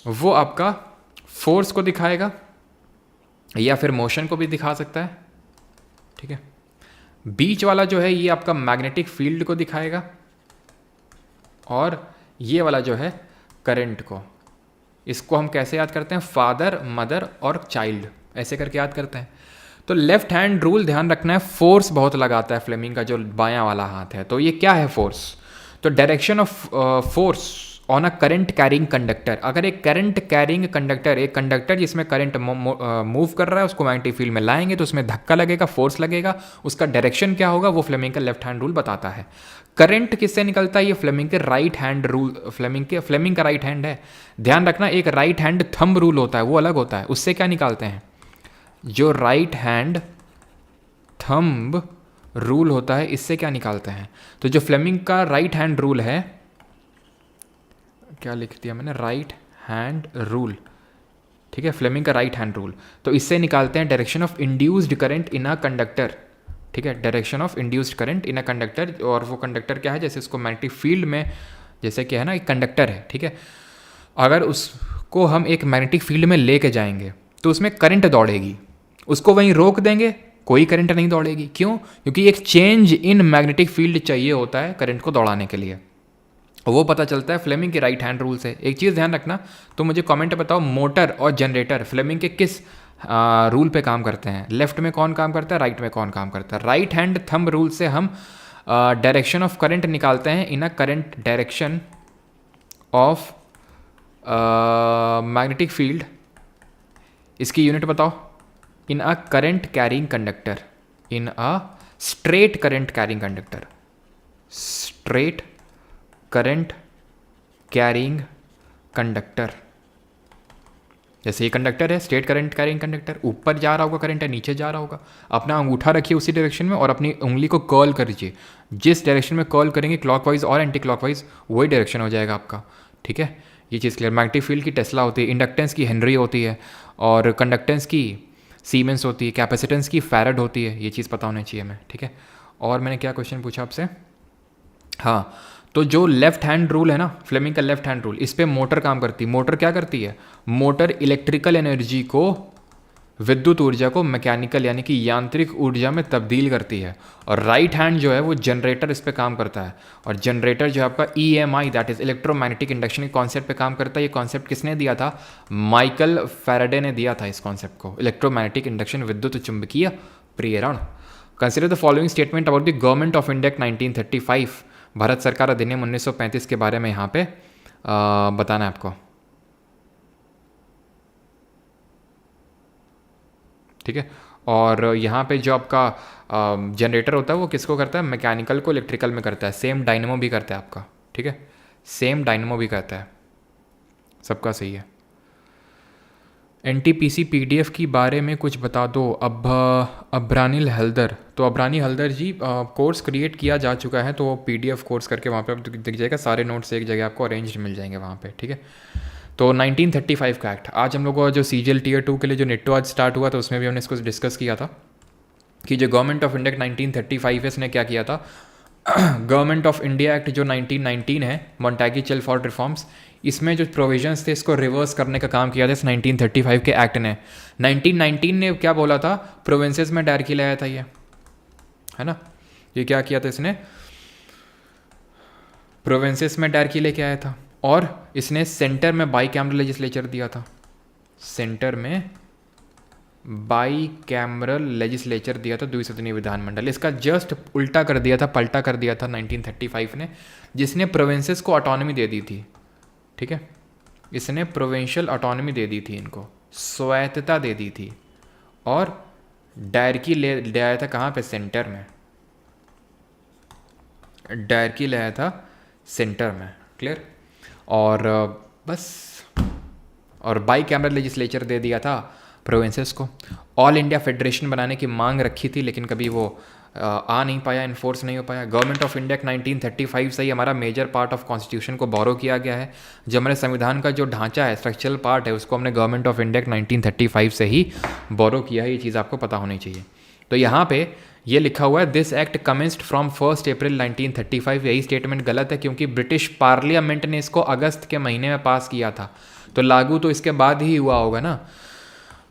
वो आपका फोर्स को दिखाएगा या फिर मोशन को भी दिखा सकता है, ठीक है। बीच वाला जो है ये आपका मैग्नेटिक फील्ड को दिखाएगा, और ये वाला जो है करंट को। इसको हम कैसे याद करते हैं? फादर, मदर और चाइल्ड, ऐसे करके याद करते हैं। तो लेफ्ट हैंड रूल ध्यान रखना है, फोर्स बहुत लगाता है फ्लेमिंग का जो बायां वाला हाथ है। तो ये क्या है फोर्स? तो direction of force on a current carrying conductor. अगर एक करंट कैरिंग कंडक्टर, एक कंडक्टर जिसमें करंट मूव कर रहा है, उसको मैग्नेटिक फील्ड में लाएंगे तो उसमें धक्का लगेगा, फोर्स लगेगा, उसका डायरेक्शन क्या होगा वो फ्लेमिंग का लेफ्ट हैंड रूल बताता है। करंट किससे निकलता है? ये फ्लेमिंग के राइट हैंड रूल, फ्लेमिंग का राइट हैंड है। ध्यान रखना, एक राइट हैंड थंब रूल होता है, वो अलग होता है। उससे क्या निकालते हैं? जो राइट हैंड थंब रूल होता है, इससे क्या निकालते हैं? तो जो फ्लेमिंग का राइट हैंड रूल है, क्या लिख दिया मैंने? राइट हैंड रूल, ठीक है, फ्लेमिंग का राइट हैंड रूल। तो इससे निकालते हैं direction of induced current in a conductor, ठीक है, direction of induced current in a conductor. और वो कंडक्टर क्या है? जैसे उसको मैग्नेटिक फील्ड में, जैसे क्या है ना, एक कंडक्टर है, ठीक है, अगर उसको हम एक मैग्नेटिक फील्ड में लेके जाएंगे तो उसमें करंट दौड़ेगी, उसको वहीं रोक देंगे, कोई करंट नहीं दौड़ेगी। क्यों? क्योंकि एक चेंज इन मैग्नेटिक फील्ड चाहिए होता है करंट को दौड़ाने के लिए। वो पता चलता है फ्लेमिंग के राइट हैंड रूल से। एक चीज़ ध्यान रखना, तो मुझे कमेंट बताओ, मोटर और जनरेटर फ्लेमिंग के किस रूल पे काम करते हैं? लेफ्ट में कौन काम करता है, राइट में कौन काम करता है? राइट हैंड थंब रूल से हम डायरेक्शन ऑफ करंट निकालते हैं in a current direction of magnetic field. इसकी यूनिट बताओ। In a current carrying conductor, in a straight current carrying conductor, straight current carrying conductor. जैसे ये कंडक्टर है, स्ट्रेट करंट कैरिंग कंडक्टर, ऊपर जा रहा होगा करंट है, नीचे जा रहा होगा। अपना अंगूठा रखिए उसी डायरेक्शन में और अपनी उंगली को कर्ल करिए। जिस डायरेक्शन में कर्ल करेंगे, क्लॉकवाइज और एंटी क्लॉकवाइज, वही डायरेक्शन हो जाएगा आपका, ठीक है। ये चीज़ क्लियर। मैग्नेटिक फील्ड की टेस्ला होती है, इंडक्टेंस की हेनरी होती है, और कंडक्टेंस की सीमेंस होती है, कैपेसिटेंस की फैरड होती है। ये चीज़ पता होनी चाहिए हमें, ठीक है। और मैंने क्या क्वेश्चन पूछा आपसे? हाँ, तो जो लेफ्ट हैंड रूल है ना, फ्लेमिंग का लेफ्ट हैंड रूल, इस पे मोटर काम करती है। मोटर क्या करती है? मोटर इलेक्ट्रिकल एनर्जी को, विद्युत ऊर्जा को मैकेनिकल यानी कि यांत्रिक ऊर्जा में तब्दील करती है। और राइट हैंड जो है वो जनरेटर इस पे काम करता है। और जनरेटर जो है आपका EMI, that is electromagnetic induction के कॉन्सेप्ट पे काम करता है। ये कॉन्सेप्ट किसने दिया था? माइकल फैराडे ने दिया था इस कॉन्सेप्ट को, इलेक्ट्रोमैग्नेटिक इंडक्शन, विद्युत चुंबकीय प्रेरण। Consider the following statement about the government of India 1935। Bharat सरकार अधिनियम 1935 के बारे में यहाँ पे बताना है आपको, ठीक है। और यहाँ पे जो आपका जनरेटर होता है वो किसको करता है? मैकेनिकल को इलेक्ट्रिकल में करता है। सेम डायनेमो भी करता है आपका, ठीक है, सेम डायनेमो भी करता है, सबका सही है। NTPC PDF की बारे में कुछ बता दो। अब्रानिल हल्दर, तो अब्रानी हल्दर जी, कोर्स क्रिएट किया जा चुका है, तो PDF कोर्स करके वहाँ पे दिख जाएगा, सारे नोट्स एक जगह आपको अरेंज मिल जाएंगे वहाँ पे, ठीक है। तो 1935 का एक्ट, आज हम लोगों का जो CGL Tier 2 के लिए जो नेटो आज स्टार्ट हुआ था, उसमें भी हमने इसको डिस्कस किया था कि जो गवर्नमेंट ऑफ इंडिया 1935 है, इसने क्या किया था? गवर्नमेंट ऑफ इंडिया एक्ट जो 1919 है, मोंटागी चेलफोर्ड रिफॉर्म्स, इसमें जो प्रोविजंस थे इसको रिवर्स करने का काम किया था इस 1935 के एक्ट ने। 1919 ने क्या बोला था? प्रोविंसेस में डायरेक्टली लाया था ये, है ना। ये क्या किया था इसने? प्रोविंसेस में डायरेक्टली लेके आया था। और इसने सेंटर में बाई कैमरल लेजिस्लेचर दिया था, सेंटर में बाई कैमरल लेजिस्लेचर दिया था, द्विसदनीय विधानमंडल। इसका जस्ट उल्टा कर दिया था, पलटा कर दिया था 1935 ने, जिसने प्रोविंसेस को ऑटोनॉमी दे दी थी, ठीक है। इसने प्रोविंशियल ऑटोनॉमी दे दी थी, इनको स्वायत्तता दे दी थी, और डायरेक्टली ले आया था कहाँ पे? सेंटर में, डायरेक्टली ले आया था सेंटर में, क्लियर। और बस, और बाई कैमरल लेजिस्लेचर दे दिया था प्रोविंसेस को। ऑल इंडिया फेडरेशन बनाने की मांग रखी थी, लेकिन कभी वो आ नहीं पाया, इन्फोर्स नहीं हो पाया। गवर्नमेंट ऑफ इंडिया 1935 से ही हमारा मेजर पार्ट ऑफ कॉन्स्टिट्यूशन को बोरो किया गया है। जो हमारे संविधान का जो ढांचा है, स्ट्रक्चरल पार्ट है, उसको हमने गवर्नमेंट ऑफ इंडिया 1935 से ही बोरो किया है। ये चीज़ आपको पता होनी चाहिए। तो यहाँ पे ये लिखा हुआ है दिस एक्ट कमेंस्ड फ्रॉम 1 अप्रैल 1935। यही स्टेटमेंट गलत है क्योंकि ब्रिटिश पार्लियामेंट ने इसको अगस्त के महीने में पास किया था, तो लागू तो इसके बाद ही हुआ होगा ना।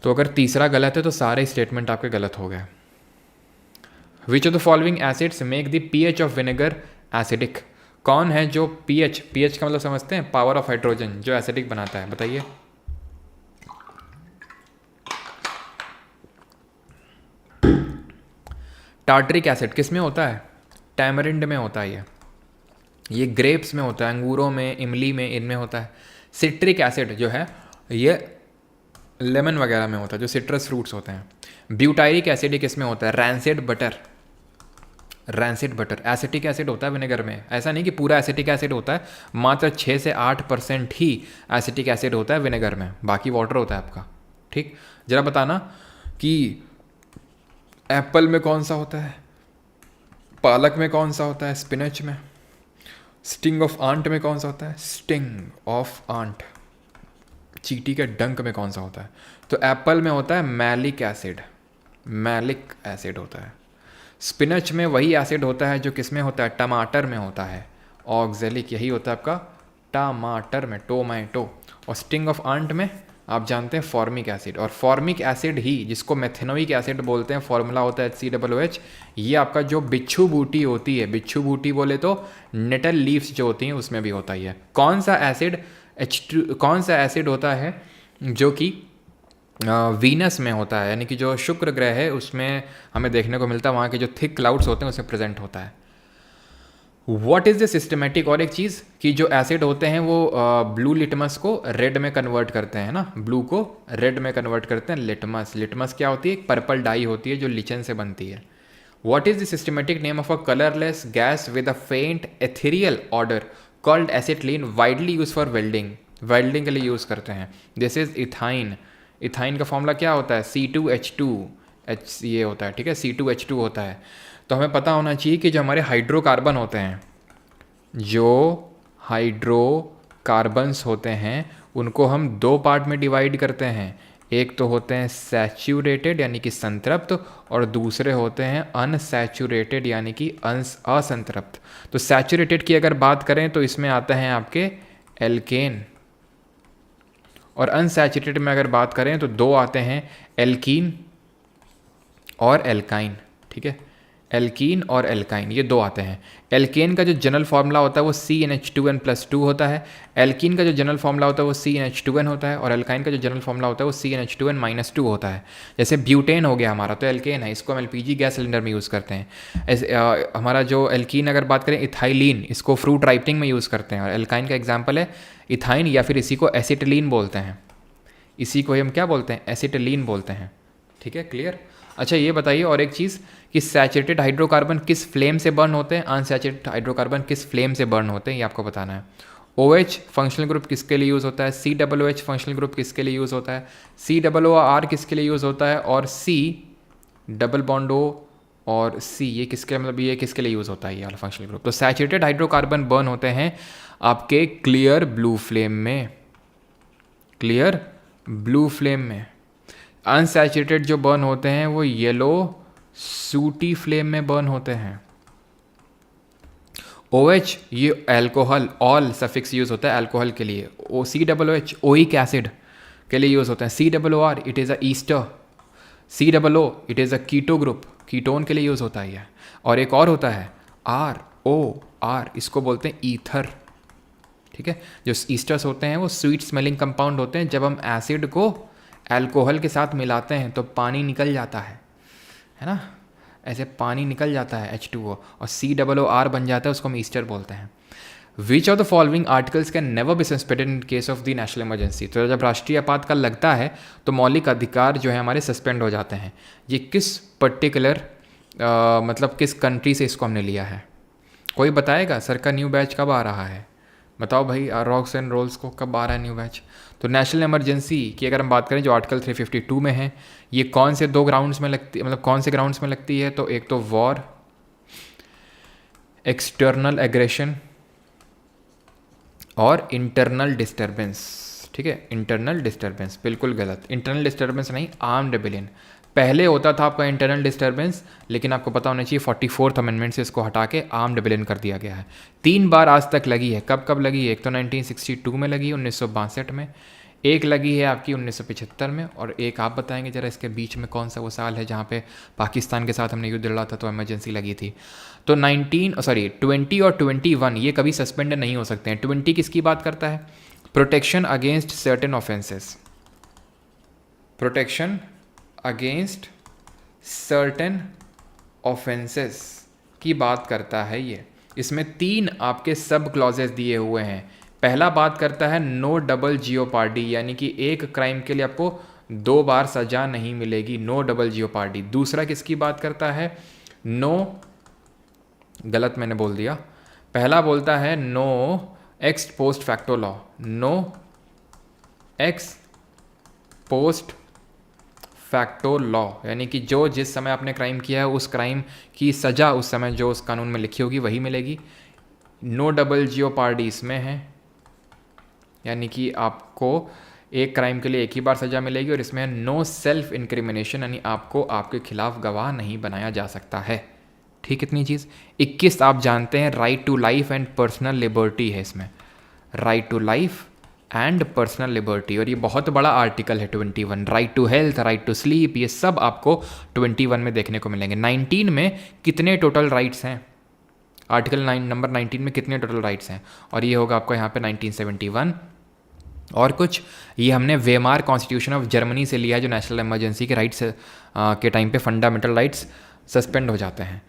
तो अगर तीसरा गलत है तो सारे स्टेटमेंट आपके गलत हो गए। विच of the following acids make the pH of vinegar acidic? कौन है जो pH का मतलब समझते हैं, पावर ऑफ हाइड्रोजन, जो एसिडिक बनाता है, बताइए। टार्टरिक एसिड किस में होता है? टैमरिंड में होता है। ये ग्रेप्स में होता है, अंगूरों में, इमली में, इनमें होता है। सिट्रिक एसिड जो है ये लेमन वगैरह में होता है, जो सिट्रस फ्रूट्स होते हैं। ब्यूटाइरिक एसिड ये किस में होता है? Rancid butter. Rancid butter. Acetic acid होता है विनेगर में। ऐसा नहीं कि पूरा एसिटिक एसिड होता है, मात्र 6 से 8% ही एसिटिक एसिड होता है विनेगर में, बाकी वाटर होता है आपका। ठीक, जरा बताना कि एप्पल में कौन सा होता है, पालक में कौन सा होता है, स्पिनच में, स्टिंग ऑफ आंट में कौन सा होता है, स्टिंग ऑफ आंट, चींटी के डंक में कौन सा होता है? तो एप्पल में होता है मैलिक एसिड, मैलिक एसिड होता है। स्पिनच में वही एसिड होता है जो किस में होता है? टमाटर में होता है, ऑक्जेलिक, यही होता है आपका टमाटर में, टोमेटो। और स्टिंग ऑफ आंट में आप जानते हैं फॉर्मिक एसिड। और फॉर्मिक एसिड ही, जिसको मेथेनोइक एसिड बोलते हैं, फॉर्मूला होता है HCOOH। ये आपका जो बिच्छू बूटी होती है, बिच्छू बूटी बोले तो नेटल लीव्स जो होती हैं उसमें भी होता ही है। कौन सा एसिड होता है जो कि वीनस में होता है, यानी कि जो शुक्र ग्रह है उसमें हमें देखने को मिलता है, वहाँ के जो थिक क्लाउड्स होते हैं उसमें प्रेजेंट होता है। What is the systematic? और एक चीज़ कि जो एसिड होते हैं वो ब्लू लिटमस को रेड में कन्वर्ट करते हैं ना, ब्लू को रेड में कन्वर्ट करते हैं। लिटमस क्या होती है? एक पर्पल डाई होती है जो लिचन से बनती है। What is the systematic name of a colourless gas with a faint ethereal order called acetylene, widely use for welding? Welding के लिए यूज़ करते हैं। This is ethyne. इथाइन का फॉर्मूला क्या होता है? C2H2, ये होता है, ठीक है, C2H2 होता है। तो हमें पता होना चाहिए कि जो हमारे हाइड्रोकार्बन होते हैं, जो हाइड्रोकार्बन्स होते हैं उनको हम 2 पार्ट में डिवाइड करते हैं। एक तो होते हैं सैचुरेटेड यानी कि संतृप्त, और दूसरे होते हैं अनसैचुरेटेड यानी कि असंतृप्त। तो सैचुरेटेड की अगर बात करें तो इसमें आते हैं आपके एल्केन, और अनसैचुरेटेड में अगर बात करें तो 2 आते हैं, एल्कीन और एल्काइन। ठीक है, एल्कीन और एल्काइन ये 2 आते हैं। एल्केन का जो जनरल फार्मूला होता है वो CnH2n+2 होता है। एल्कीन का जो जनरल फार्मूला होता है वो CnH2n होता है, और एल्काइन का जो जनरल फार्मूला होता है वो CnH2n-2 होता है। जैसे ब्यूटेन हो गया हमारा, तो एल्केन है, इसको हम LPG गैस सिलेंडर में यूज़ करते हैं। हमारा जो एल्कीन अगर बात करें, इथाइलिन, इसको फ्रूट राइपनिंग में यूज़ करते हैं, और एल्काइन का एग्जाम्पल है इथाइन, या फिर इसी को एसिटिलीन बोलते हैं। इसी को हम क्या बोलते हैं? एसिटिलीन बोलते हैं। ठीक है, क्लियर? अच्छा ये बताइए और एक चीज़ कि सैचुरेटेड हाइड्रोकार्बन किस फ्लेम से बर्न होते हैं, अनसैचुरेटेड हाइड्रोकार्बन किस फ्लेम से बर्न होते हैं, ये आपको बताना है। OH फंक्शनल ग्रुप किसके लिए यूज़ होता है? COOH फंक्शनल ग्रुप किसके लिए यूज़ होता है? COOR किसके लिए यूज़ होता है? और C डबल बॉन्ड O और C ये किसके, मतलब ये किसके लिए यूज़ होता है ये वाला फंक्शनल ग्रुप? तो सैचुरेटेड हाइड्रोकार्बन बर्न होते हैं आपके क्लियर ब्लू फ्लेम में, क्लियर ब्लू फ्लेम में। अनसैचुरेटेड जो बर्न होते हैं वो येलो सूटी फ्लेम में बर्न होते हैं। OH ये अल्कोहल, ऑल सफिक्स यूज होता है अल्कोहल के लिए। COOH ओइक एसिड के लिए यूज होता है। COOR it is a ester. COO it is a keto group, ketone के लिए यूज होता है ये। और एक और होता है ROR, इसको बोलते हैं ईथर। ठीक है, जो ईस्टर्स होते हैं वो स्वीट स्मेलिंग कंपाउंड होते हैं। जब हम एसिड को अल्कोहल के साथ मिलाते हैं तो पानी निकल जाता है ना, ऐसे पानी निकल जाता है H2O, और COOR बन जाता है, उसको हम ईस्टर बोलते हैं। Which of the following articles can never be suspended in case of the national emergency? तो जब राष्ट्रीय आपातकाल लगता है तो मौलिक अधिकार जो है हमारे सस्पेंड हो जाते हैं। ये किस पर्टिकुलर मतलब किस कंट्री से इसको हमने लिया है? कोई बताएगा? सर का न्यू बैच कब आ रहा है? बताओ भाई, रॉक्स एंड रोल्स को कब आ रहा है न्यू बैच? तो नेशनल इमरजेंसी की अगर हम बात करें जो आर्टिकल 352 में है, ये कौन से 2 ग्राउंड्स में लगती है, मतलब कौन से ग्राउंड्स में लगती है? तो एक तो वॉर एक्सटर्नल एग्रेशन और इंटरनल डिस्टर्बेंस। ठीक है, इंटरनल डिस्टर्बेंस बिल्कुल गलत, इंटरनल डिस्टर्बेंस नहीं, आर्म्ड रेबेलियन। पहले होता था आपका इंटरनल डिस्टर्बेंस, लेकिन आपको पता होना चाहिए 44th अमेंडमेंट से इसको हटा के आर्म्ड रेबेलियन कर दिया गया है। 3 बार आज तक लगी है। कब कब लगी है? एक तो 1962 में लगी, 1962 में, एक लगी है आपकी 1975 में, और एक आप बताएंगे जरा इसके बीच में कौन सा वो साल है जहाँ पे पाकिस्तान के साथ हमने युद्ध लड़ा था तो इमरजेंसी लगी थी। तो 20 और 21 ये कभी सस्पेंड नहीं हो सकते हैं। 20 किसकी बात करता है? Protection against certain offences, protection against certain offences की बात करता है ये। इसमें 3 आपके सब क्लॉजेस दिए हुए हैं। पहला बात करता है नो डबल जियोपार्डी, यानी कि एक क्राइम के लिए आपको 2 बार सजा नहीं मिलेगी, नो डबल जियोपार्डी। दूसरा किसकी बात करता है? नो, गलत मैंने बोल दिया, पहला बोलता है no ex post facto law, no ex post facto law, यानी कि जो जिस समय आपने क्राइम किया है उस क्राइम की सज़ा उस समय जो उस कानून में लिखी होगी वही मिलेगी। नो डबल जियोपार्डी इसमें है, यानी कि आपको एक क्राइम के लिए एक ही बार सज़ा मिलेगी, और इसमें नो सेल्फ इंक्रिमिनेशन, यानी आपको आपके खिलाफ गवाह नहीं बनाया जा सकता है। ठीक, इतनी चीज़। 21 आप जानते हैं right to life and personal liberty है इसमें, right to life and personal liberty, और ये बहुत बड़ा आर्टिकल है 21। Right to health, right to sleep, ये सब आपको 21 में देखने को मिलेंगे। 19 में कितने टोटल राइट्स हैं? आर्टिकल नंबर 19 में कितने टोटल राइट्स हैं? और ये होगा आपको यहाँ पे 1971 और कुछ। ये हमने वेमार कॉन्स्टिट्यूशन ऑफ जर्मनी से लिया है, जो नेशनल इमरजेंसी के राइट्स के टाइम पे फंडामेंटल राइट्स सस्पेंड हो जाते हैं।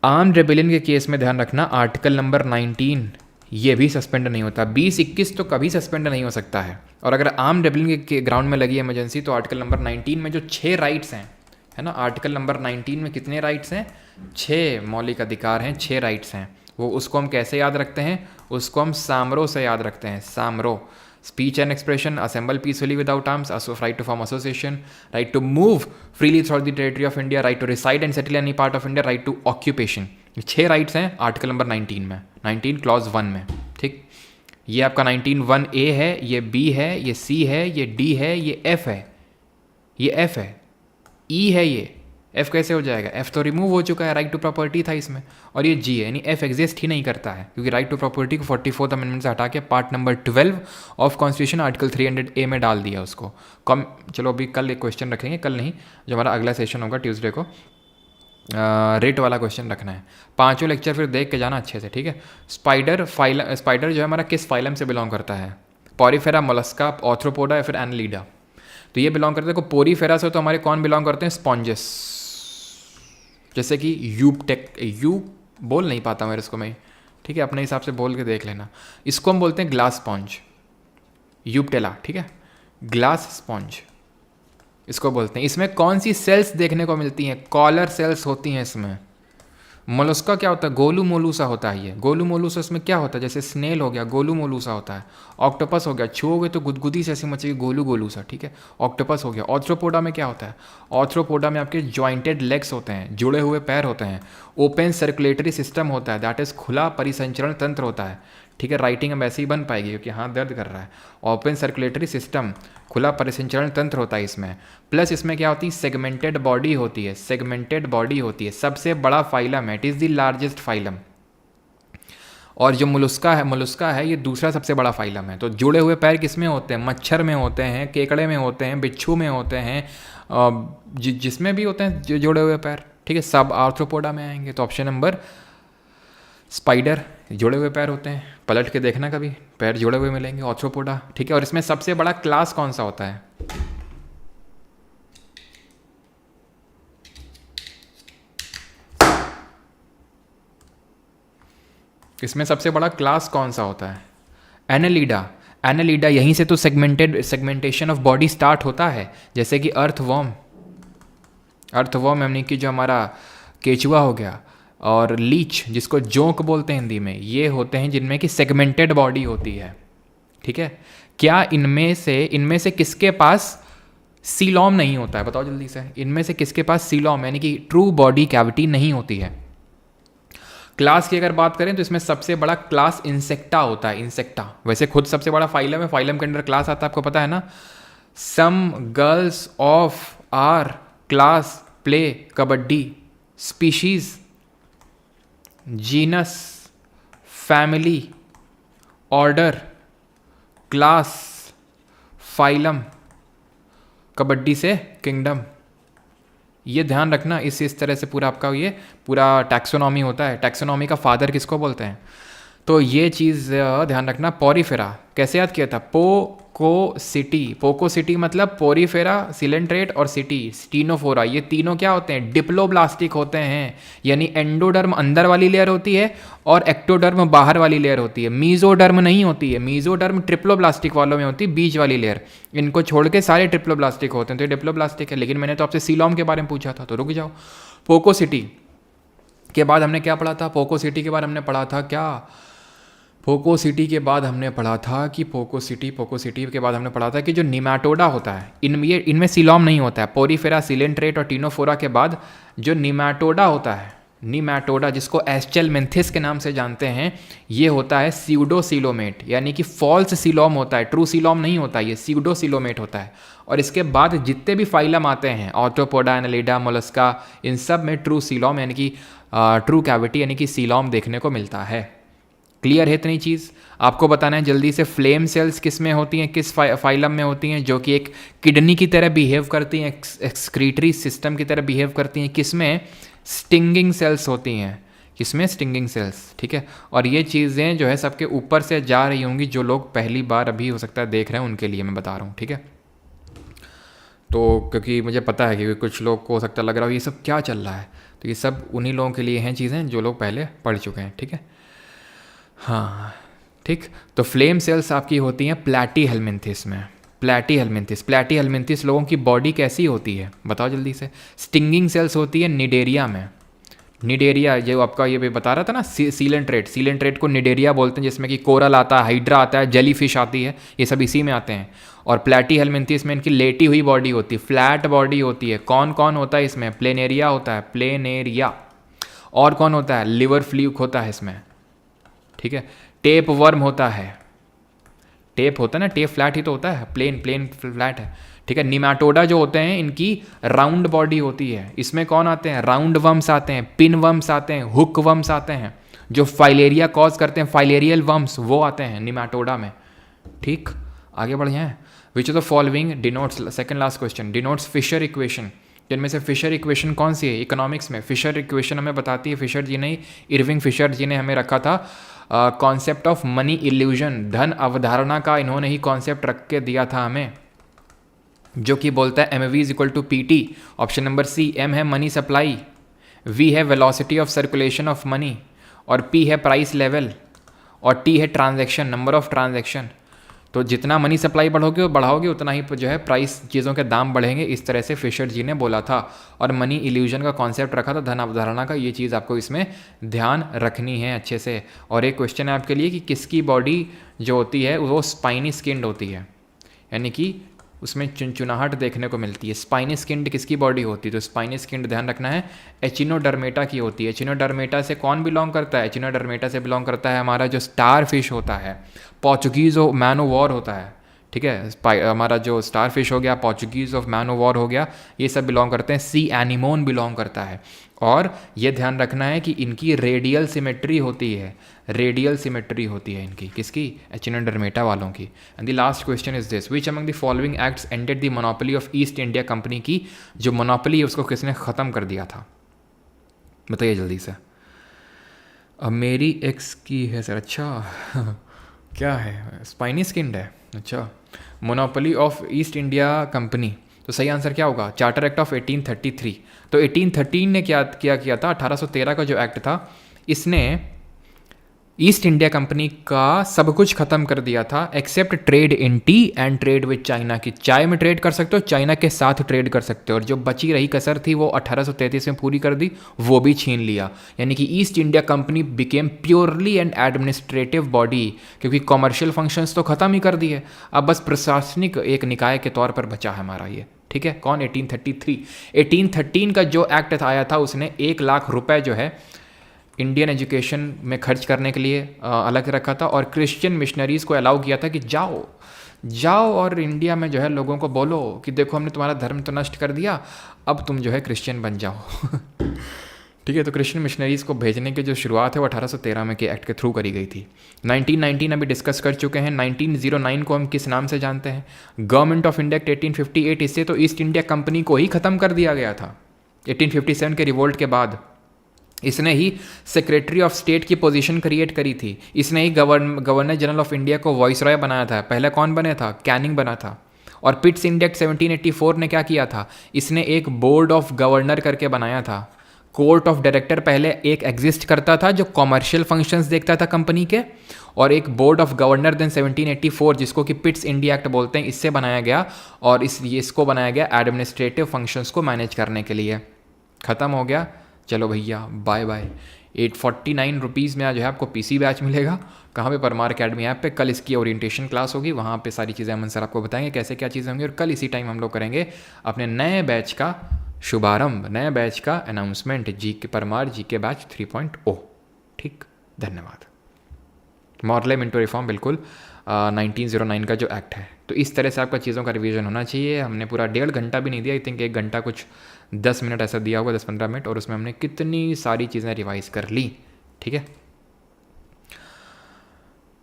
आर्म्ड रेबेलियन के केस में ध्यान रखना आर्टिकल नंबर 19 ये भी सस्पेंड नहीं होता। 20-21 तो कभी सस्पेंड नहीं हो सकता है। और अगर आर्म्ड रेबेलियन के ग्राउंड में लगी इमरजेंसी तो आर्टिकल नंबर 19 में जो 6 राइट्स हैं, है ना, आर्टिकल नंबर 19 में कितने राइट्स हैं? 6 मौलिक अधिकार हैं, 6 राइट्स हैं। वो उसको हम कैसे याद रखते हैं? उसको हम सामरो से याद रखते हैं, सामरो। Speech and expression, assemble peacefully without arms, right to form association, right to move freely through the territory of India, right to reside and settle any part of India, right to occupation. ये 6 राइट्स हैं आर्टिकल नंबर 19 में, 19 क्लॉज 1 में। ठीक, ये आपका 19(1)(a) है, ये B है, ये C है, ये D है, ये F है, ये F है, E है, ये F कैसे हो जाएगा? F तो रिमूव हो चुका है, राइट टू प्रॉपर्टी था इसमें, और ये G है, यानी F एग्जिस्ट ही नहीं करता है, क्योंकि राइट टू प्रॉपर्टी को 44th अमेंडमेंट से हटा के part number 12 of constitution article 300A में डाल दिया उसको। कम, चलो अभी कल एक क्वेश्चन रखेंगे, कल नहीं, जो हमारा अगला सेशन होगा ट्यूसडे को, रेट वाला क्वेश्चन रखना है। 5 लेक्चर फिर देख के जाना अच्छे से, ठीक है। स्पाइडर जो है हमारा किस फाइलम से बिलोंग करता है? पॉरीफेरा, मोलस्का, ऑर्थ्रोपोडा या फिर एनालिडा? तो ये बिलोंग करते हैं, देखो पोरीफेरा से तो हमारे कौन बिलोंग करते हैं? स्पॉन्जेस, जैसे कि यू बोल नहीं पाता मेरे इसको मैं, ठीक है, अपने हिसाब से बोल के देख लेना। इसको हम बोलते हैं ग्लास स्पॉन्ज, यूपटेला, ठीक है, ग्लास स्पॉन्ज इसको बोलते हैं। इसमें कौन सी सेल्स देखने को मिलती हैं? कॉलर सेल्स होती हैं इसमें। मोलस्का क्या होता है? गोलू मोलूसा होता है ये। गोलू मोलूसा इसमें क्या होता है? जैसे स्नेल हो गया, गोलू मोलूसा होता है। ऑक्टोपस हो गया, छुओगे तो गुदगुदी से ऐसी मचेगी, गोलू गोलूसा, ठीक है, ऑक्टोपस हो गया। ऑर्थ्रोपोडा में क्या होता है? ऑर्थ्रोपोडा में आपके जॉइंटेड लेग्स होते हैं, जुड़े हुए पैर होते हैं। ओपन सर्कुलेटरी सिस्टम होता है, दैट इज खुला परिसंचरण तंत्र होता है, ठीक है। राइटिंग अब ऐसे ही बन पाएगी क्योंकि हाथ दर्द कर रहा है। ओपन सर्कुलेटरी सिस्टम, खुला परिसंचरण तंत्र होता है इसमें। प्लस इसमें क्या होती है? सेगमेंटेड बॉडी होती है, सेगमेंटेड बॉडी होती है। सबसे बड़ा फाइलम है, it is the largest phylum. और जो मोलस्का है ये दूसरा सबसे बड़ा फाइलम है। तो जुड़े हुए पैर किस में होते हैं? मच्छर में होते हैं, केकड़े में होते हैं, बिच्छू में होते हैं, जिसमें भी होते हैं जुड़े हुए पैर, ठीक है। सब आर्थ्रोपोडा में आएंगे। तो ऑप्शन नंबर स्पाइडर, जुड़े हुए पैर होते हैं, पलट के देखना कभी, पैर जुड़े हुए मिलेंगे, ऑर्थ्रोपोडा, ठीक है। और इसमें सबसे बड़ा क्लास कौन सा होता है? इसमें सबसे बड़ा क्लास कौन सा होता है? एनालिडा। एनालिडा, यहीं से तो सेगमेंटेशन ऑफ बॉडी स्टार्ट होता है, जैसे कि अर्थवॉर्म यानी कि जो हमारा केचुआ हो गया, और लीच जिसको जोंक बोलते हैं हिंदी में, ये होते हैं जिनमें कि सेगमेंटेड बॉडी होती है, ठीक है। क्या इनमें से किसके पास सीलॉम नहीं होता है? बताओ जल्दी से, इनमें से किसके पास सीलॉम यानी कि ट्रू बॉडी कैविटी नहीं होती है? क्लास की अगर बात करें तो इसमें सबसे बड़ा क्लास इंसेक्टा होता है, इंसेक्टा। वैसे खुद सबसे बड़ा फाइलम है, फाइलम के अंदर क्लास आता है, आपको पता है ना। Some girls of our class play kabaddi. Species, genus, family, order, class, phylum, kabaddi से किंगडम। ये ध्यान रखना, इस तरह से पूरा आपका ये पूरा टैक्सोनॉमी होता है। टैक्सोनॉमी का फादर किसको बोलते हैं, तो ये चीज़ ध्यान रखना। पोरीफेरा कैसे याद किया था, पोकोसिटी। पोकोसिटी मतलब पोरीफेरा, सिलेंट्रेट और सिटी, स्टीनोफोरा। ये तीनों क्या होते हैं, डिप्लोब्लास्टिक होते हैं। यानी एंडोडर्म अंदर वाली लेयर होती है और एक्टोडर्म बाहर वाली लेयर होती है। मीजोडर्म नहीं होती है, मीजोडर्म ट्रिप्लोब्लास्टिक वालों में होती है, बीच वाली लेयर। इनको छोड़ के सारे ट्रिप्लोब्लास्टिक होते हैं, तो ये डिप्लोब्लास्टिक है। लेकिन मैंने तो आपसे सीलोम के बारे में पूछा था, तो रुक जाओ। पोकोसिटी के बाद हमने क्या पढ़ा था, पोकोसिटी के बाद हमने पढ़ा था क्या, पोकोसिटी के बाद हमने पढ़ा था कि पोकोसिटी के बाद हमने पढ़ा था कि जो निमैटोडा होता है, इनमें सीलोम नहीं होता है। पोरीफेरा, सिलेंट्रेट और टीनोफोरा के बाद जो निमैटोडा होता है, निमैटोडा जिसको एस्चेलमेंथिस के नाम से जानते हैं, ये होता है सीउडोसीलोमेट, यानी कि फॉल्स सीलोम होता है, ट्रू सीलोम नहीं होता, ये सीउडोसीलोमेट होता है। और इसके बाद जितने भी फाइलम आते हैं, ऑर्थोपोडा, एनालिडा, मोलस्का, इन सब में ट्रू सीलोम यानी कि ट्रू कैविटी यानी कि सीलोम देखने को मिलता है। क्लियर है इतनी चीज़। आपको बताना है जल्दी से, फ्लेम सेल्स किस में होती हैं, किस फाइलम में होती हैं, जो कि एक किडनी की तरह बिहेव करती हैं, एक्सक्रीटरी सिस्टम की तरह बिहेव करती हैं। किस में, स्टिंगिंग सेल्स होती हैं, किसमें, स्टिंगिंग सेल्स, ठीक है। और ये चीज़ें जो है सबके ऊपर से जा रही होंगी, जो लोग पहली बार अभी हो सकता है देख रहे हैं उनके लिए मैं बता रहा हूँ, ठीक है। तो क्योंकि मुझे पता है कि कुछ लोग को हो सकता लग रहा हो ये सब क्या चल रहा है, तो ये सब उन्हीं लोगों के लिए हैं चीज़ें जो लोग पहले पढ़ चुके हैं, ठीक है। हाँ ठीक, तो फ्लेम सेल्स आपकी होती हैं प्लैटीहेलमिन्थिस में। प्लैटीहेलमिन्थिस लोगों की बॉडी कैसी होती है बताओ जल्दी से। स्टिंगिंग सेल्स होती है निडेरिया में। निडेरिया जो आपका ये भी बता रहा था ना, सीलेंट्रेट को निडेरिया बोलते हैं, जिसमें कि कोरल आता है, हाइड्रा आता है, जेली फिश आती है, ये सब इसी में आते हैं। और प्लैटीहेलमिन्थिस में इनकी लेटी हुई बॉडी होती है, फ्लैट बॉडी होती है। कौन कौन होता है इसमें, प्लेनेरिया होता है, प्लेनेरिया। और कौन होता है, लिवर फ्लूक होता है इसमें, ठीक है। टेप वर्म होता है, टेप होता है ना, टेप फ्लैट ही तो होता है, प्लेन फ्लैट है, ठीक है। निमैटोडा जो होते हैं इनकी राउंड बॉडी होती है। इसमें कौन आते हैं, राउंड वर्म्स आते हैं, पिन वर्म्स आते हैं, हुक वर्म्स आते हैं, जो फाइलेरिया कॉज करते हैं, फाइलेरियल वर्म्स वो आते हैं निमैटोडा में, ठीक। आगे बढ़े हैं, which of the following denotes, second last question, denotes Fisher equation. जिनमें से फिशर इक्वेशन कौन सी है, इकोनॉमिक्स में फिशर इक्वेशन हमें बताती है, फिशर जी ने, इरविंग फिशर जी ने हमें रखा था कॉन्सेप्ट ऑफ मनी इल्यूजन, धन अवधारणा का इन्होंने ही कॉन्सेप्ट रख के दिया था हमें, जो कि बोलता है M V is equal to P T. Option number C, M है मनी सप्लाई, वी है velocity of circulation of money, और पी है प्राइस लेवल, और टी है ट्रांजैक्शन, नंबर ऑफ ट्रांजैक्शन। तो जितना मनी सप्लाई बढ़ाओगे उतना ही जो है प्राइस, चीज़ों के दाम बढ़ेंगे, इस तरह से फिशर जी ने बोला था। और मनी इल्यूजन का कॉन्सेप्ट रखा था, धन अवधारणा का। ये चीज़ आपको इसमें ध्यान रखनी है अच्छे से। और एक क्वेश्चन है आपके लिए कि किसकी बॉडी जो होती है वो स्पाइनी स्किन्ड होती है, यानी कि उसमें चुनचुनाहट देखने को मिलती है। स्पाइनी स्किन्ड किसकी बॉडी होती है, तो स्पाइनी स्किन्ड ध्यान रखना है एचिनोडर्मेटा की होती है। एचिनोडर्मेटा से कौन बिलोंग करता है, एचिनोडर्मेटा से बिलोंग करता है हमारा जो स्टार फिश होता है, Portuguese of man of war होता है, ठीक है। हमारा जो स्टार फिश हो गया, Portuguese of man of war हो गया, ये सब बिलोंग करते हैं, सी एनिमोन बिलोंग करता है। और ये ध्यान रखना है कि इनकी रेडियल सिमेट्री होती है, रेडियल सिमेट्री होती है इनकी, किसकी, एचिनोडर्मेटा वालों की। And the last question is this, which among the following acts ended the monopoly of east India company की, जो मोनोपोली है उसको किसने ख़त्म कर दिया था, बताइए जल्दी से। अब मेरी एक्स की है सर, अच्छा क्या है, स्पाइनी स्किन्ड है, अच्छा। Monopoly of east India company, तो सही आंसर क्या होगा, चार्टर एक्ट ऑफ 1833। तो 1813 ने क्या किया था, 1813 का जो एक्ट था, इसने ईस्ट इंडिया कंपनी का सब कुछ खत्म कर दिया था, except trade in tea and trade with China. की चाय में ट्रेड कर सकते हो, चाइना के साथ ट्रेड कर सकते हो, और जो बची रही कसर थी वो 1833 में पूरी कर दी, वो भी छीन लिया। यानी कि east India company became purely and administrative body, क्योंकि कॉमर्शियल फंक्शंस तो खत्म ही कर दिए, अब बस प्रशासनिक एक निकाय के तौर पर बचा है हमारा ये, ठीक है। कौन, 1833। 1813 का जो एक्ट आया था उसने 1 लाख रुपए जो है इंडियन एजुकेशन में खर्च करने के लिए अलग रखा था, और क्रिश्चियन मिशनरीज़ को अलाउ किया था कि जाओ जाओ और इंडिया में जो है लोगों को बोलो कि देखो हमने तुम्हारा धर्म तो नष्ट कर दिया, अब तुम जो है क्रिश्चियन बन जाओ। ठीक है, तो क्रिश्चियन मिशनरीज़ को भेजने की जो शुरुआत है वो 1813 में के एक्ट के थ्रू करी गई थी। 1919 अभी डिस्कस कर चुके हैं। 1909 को हम किस नाम से जानते हैं? Government of India act 1858। इससे तो ईस्ट इंडिया कंपनी को ही ख़त्म कर दिया गया था 1857 के रिवोल्ट के बाद। इसने ही सेक्रेटरी ऑफ स्टेट की पोजीशन क्रिएट करी थी। इसने ही गवर्नर जनरल ऑफ इंडिया को वॉइसरॉय बनाया था। पहले कौन बने था? कैनिंग बना था। और पिट्स इंडेक्स 1784 ने क्या किया था? इसने एक बोर्ड ऑफ गवर्नर करके बनाया था। कोर्ट ऑफ डायरेक्टर पहले एक एग्जिस्ट करता था जो कॉमर्शियल फंक्शंस देखता था कंपनी के, और एक बोर्ड ऑफ गवर्नर देन 1784 जिसको कि पिट्स इंडिया एक्ट बोलते हैं, इससे बनाया गया, और इसको बनाया गया एडमिनिस्ट्रेटिव फंक्शंस को मैनेज करने के लिए। ख़त्म हो गया, चलो भैया बाय बाय। 849 रुपीज़ में आज जो है आपको पीसी बैच मिलेगा। कहाँ पे? परमार अकेडमी ऐप पे। कल इसकी ओरिएंटेशन क्लास होगी, वहाँ पे सारी चीज़ें अमन सर आपको बताएंगे कैसे क्या चीज़ें होंगी, और कल इसी टाइम हम लोग करेंगे अपने नए बैच का शुभारंभ, नए बैच का announcement, GK Parmar GK batch 3.0। ठीक, धन्यवाद। मॉरले मिंटो रिफॉर्म बिल्कुल 1909 का जो एक्ट है। तो इस तरह से आपका चीज़ों का रिवीजन होना चाहिए। हमने पूरा 1.5 घंटा भी नहीं दिया, आई थिंक 1 घंटा कुछ 10 मिनट ऐसा दिया होगा, 10-15 मिनट, और उसमें हमने कितनी सारी चीज़ें रिवाइज कर ली। ठीक है,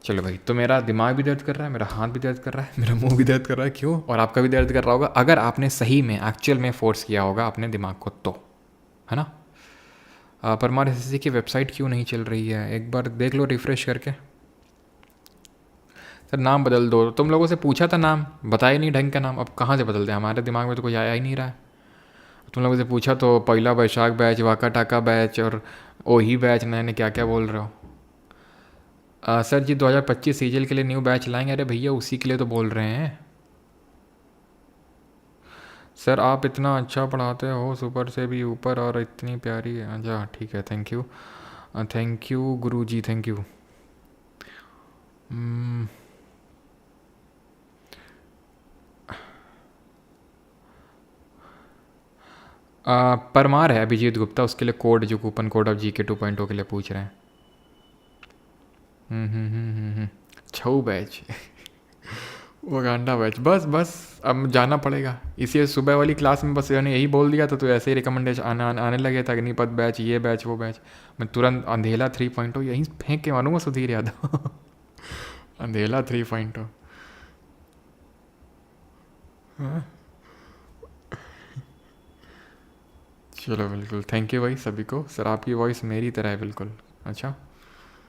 चलो भाई। तो मेरा दिमाग भी दर्द कर रहा है, मेरा हाथ भी दर्द कर रहा है, मेरा मुंह भी दर्द कर रहा है। क्यों? और आपका भी दर्द कर रहा होगा अगर आपने सही में एक्चुअल में फोर्स किया होगा अपने दिमाग को, तो है ना। परमार एसएससी की वेबसाइट क्यों नहीं चल रही है? एक बार देख लो रिफ्रेश करके। सर नाम बदल दो। तुम लोगों से पूछा था, नाम बताया नहीं ढंग का नाम, अब कहाँ से बदल दें? हमारे दिमाग में तो कोई आया ही नहीं रहा है। तुम लोगों से पूछा तो पहला बैशाख बैच, वाका टाका बैच और ओही बैच, नए क्या क्या बोल रहे हो। सर जी 2025 सीजल के लिए न्यू बैच लाएंगे। अरे भैया उसी के लिए तो बोल रहे हैं। सर आप इतना अच्छा पढ़ाते हो, सुपर से भी ऊपर, और इतनी प्यारी है। अच्छा ठीक है, thank you, thank you Guru ji, thank you. Parmar है अभिजीत गुप्ता, उसके लिए कोड जो कूपन कोड ऑफ जीके 2.0 के लिए पूछ रहे हैं। छऊ बैच वगांडा बैच, बस बस अब जाना पड़ेगा। इसी सुबह वाली क्लास में बस यानी यही बोल दिया था, तो ऐसे ही रिकमेंडेशन आने लगे था, अग्निपथ बैच, ये बैच वो बैच। मैं तुरंत अंधेला 3.0 यहीं फेंक के मारूंगा सुधीर यादव। अंधेला 3.0। हाँ चलो बिल्कुल, थैंक यू भाई सभी को। सर आपकी वॉइस मेरी तरह है बिल्कुल। अच्छा